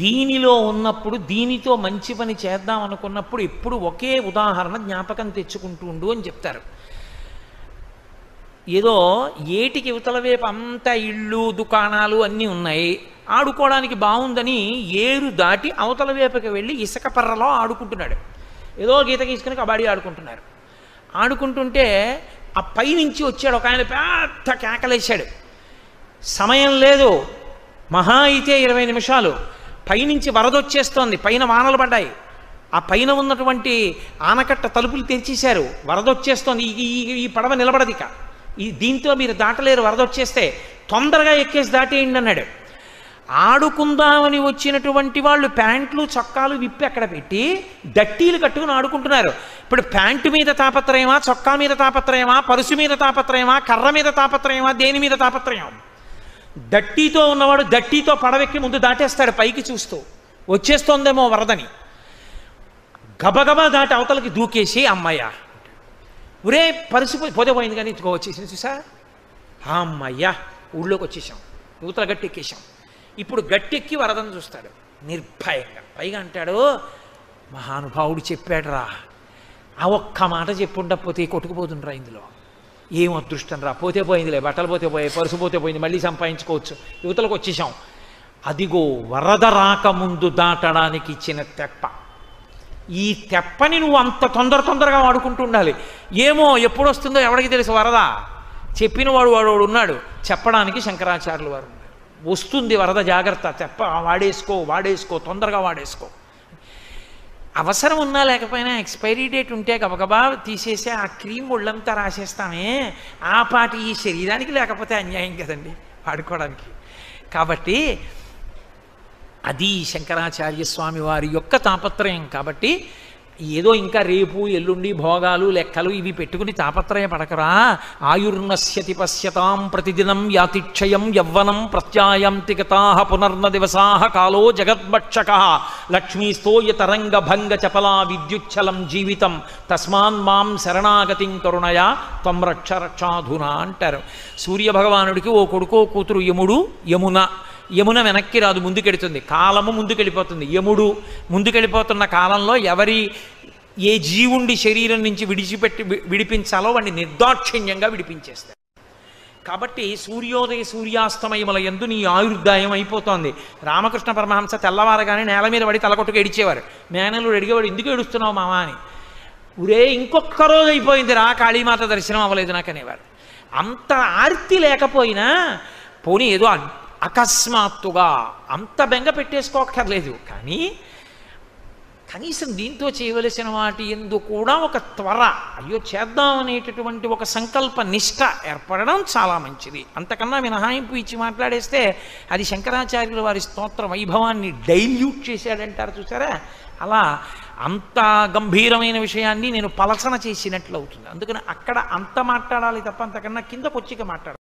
దీనిలో ఉన్నప్పుడు దీనితో మంచి పని చేద్దాం అనుకున్నప్పుడు ఎప్పుడు ఒకే ఉదాహరణ జ్ఞాపకం తెచ్చుకుంటూ ఉండు అని చెప్తారు. ఏదో ఏటికి యువతల వైపు అంతా ఇళ్ళు దుకాణాలు అన్నీ ఉన్నాయి, ఆడుకోవడానికి బాగుందని ఏరు దాటి అవతల వైపుకి వెళ్ళి ఇసుక పర్రలో ఆడుకుంటున్నాడు. ఏదో గీత గీసుకుని కబడ్డీ ఆడుకుంటున్నారు. ఆడుకుంటుంటే ఆ పైనుంచి వచ్చాడు ఒక ఆయన, పెద్ద కేకలేశాడు. సమయం లేదు, మహా అయితే 20 నిమిషాలు. పైనుంచి వరద వచ్చేస్తోంది, పైన వానలు పడ్డాయి, ఆ పైన ఉన్నటువంటి ఆనకట్ట తలుపులు తెరిచేశారు, వరద వచ్చేస్తోంది, ఈ పడవ నిలబడదిక, దీంతో మీరు దాటలేరు, వరద వచ్చేస్తే తొందరగా ఎక్కేసి దాటేయండి అన్నాడు. ఆడుకుందామని వచ్చినటువంటి వాళ్ళు ప్యాంట్లు చొక్కాలు విప్పి అక్కడ పెట్టి దట్టీలు కట్టుకుని ఆడుకుంటున్నారు. ఇప్పుడు ప్యాంటు మీద తాపత్రయమా, చొక్కా మీద తాపత్రయమా, పరుసు మీద తాపత్రయమా, కర్ర మీద తాపత్రయమా, దేని మీద తాపత్రయం? దట్టీతో ఉన్నవాడు దట్టీతో పడవెక్కి ముందు దాటేస్తాడు, పైకి చూస్తూ వచ్చేస్తోందేమో వరదని. గబగబా దాటి అవతలకి దూకేసి అమ్మయ్య, ఒరే పరుసు పోతే పోయింది కానీ ఇదిగో వచ్చేసింది చూసా, అమ్మయ్యా ఊళ్ళోకి వచ్చేసాం, యువతల గట్టెక్కేసాం. ఇప్పుడు గట్టెక్కి వరదను చూస్తాడు నిర్భయంగా. పైగా అంటాడు, మహానుభావుడు చెప్పాడు రా, ఆ ఒక్క మాట చెప్పుండకపోతే కొట్టుకుపోతుండ్రా, ఇందులో ఏం అదృష్టం రా, పోతే పోయిందిలే, బట్టలు పోతే పోయాయి, పరుసు పోతే పోయింది, మళ్ళీ సంపాదించుకోవచ్చు, యువతలకు వచ్చేసాం. అదిగో వరద రాకముందు దాటడానికి ఇచ్చిన తెప్ప. ఈ తెప్పని నువ్వు అంత తొందరగా వాడుకుంటూ ఉండాలి. ఏమో ఎప్పుడు వస్తుందో ఎవరికి తెలుసు వరద, చెప్పిన వాడు ఉన్నాడు, చెప్పడానికి శంకరాచార్యులు వారు ఉన్నారు. వస్తుంది వరద, జాగ్రత్త, తెప్ప వాడేసుకో తొందరగా వాడేసుకో. అవసరం ఉన్నా లేకపోయినా ఎక్స్పైరీ డేట్ ఉంటే గబగబా తీసేసి ఆ క్రీమ్ ఒళ్ళంతా రాసేస్తామే, ఆ పాటి ఈ శరీరానికి లేకపోతే అన్యాయం కదండి వాడుకోవడానికి. కాబట్టి అది శంకరాచార్య స్వామి వారి యొక్క తాపత్రయం. కాబట్టి ఏదో ఇంకా రేపు ఎల్లుండి భోగాలు లెక్కలు ఇవి పెట్టుకుని తాపత్రయ పడకరా. ఆయుర్నశ్యతి పశ్యతాం ప్రతిదినం యాతిక్షయం యవ్వనం ప్రత్యాయంతి గతాః పునర్న దివసాః కాలో జగద్భక్షకః లక్ష్మీస్తోయ తరంగ భంగ చపలా విద్యుచ్చలం జీవితం తస్మాన్ మాం శరణాగతిం కరుణయా త్వం రక్ష రక్షాధునా అంటారు. సూర్యభగవానుడికి ఓ కొడుకో కూతురు యమున వెనక్కి రాదు, ముందుకెడుతుంది. కాలము ముందుకెళ్ళిపోతుంది. యముడు ముందుకెళ్ళిపోతున్న కాలంలో ఏ జీవుండి శరీరం నుంచి విడిపించాలో వాడిని నిర్దాక్షిణ్యంగా విడిపించేస్తారు. కాబట్టి సూర్యోదయ సూర్యాస్తమయముల యందు నీ ఆయుర్దాయం అయిపోతోంది. రామకృష్ణ పరమహంస తెల్లవారగానే నేల మీద పడి తలకొట్టుకు ఏడిచేవారు. మేనలుడు అడిగేవాడు, ఎందుకు ఏడుస్తున్నావు మామా అని. ఊరే ఇంకొక రోజు అయిపోయింది రా, కాళీమాత దర్శనం అవ్వలేదు నాకు అనేవారు. అంత ఆర్తి లేకపోయినా పోనీ ఏదో అకస్మాత్తుగా అంత బెంగ పెట్టేసుకోక్కర్లేదు, కానీ కనీసం దీంతో చేయవలసిన వాటి ఎందు కూడా ఒక త్వర, అయ్యో చేద్దాం అనేటటువంటి ఒక సంకల్ప నిష్ట ఏర్పడడం చాలా మంచిది. అంతకన్నా మినహాయింపు ఇచ్చి మాట్లాడేస్తే అది శంకరాచార్యుల వారి స్తోత్ర వైభవాన్ని డైల్యూట్ చేశాడంటారు చూసారా, అలా అంత గంభీరమైన విషయాన్ని నేను పలసన చేసినట్లు అవుతుంది. అందుకని అక్కడ అంత మాట్లాడాలి తప్ప అంతకన్నా కింద పొచ్చిక మాట్లాడాలి.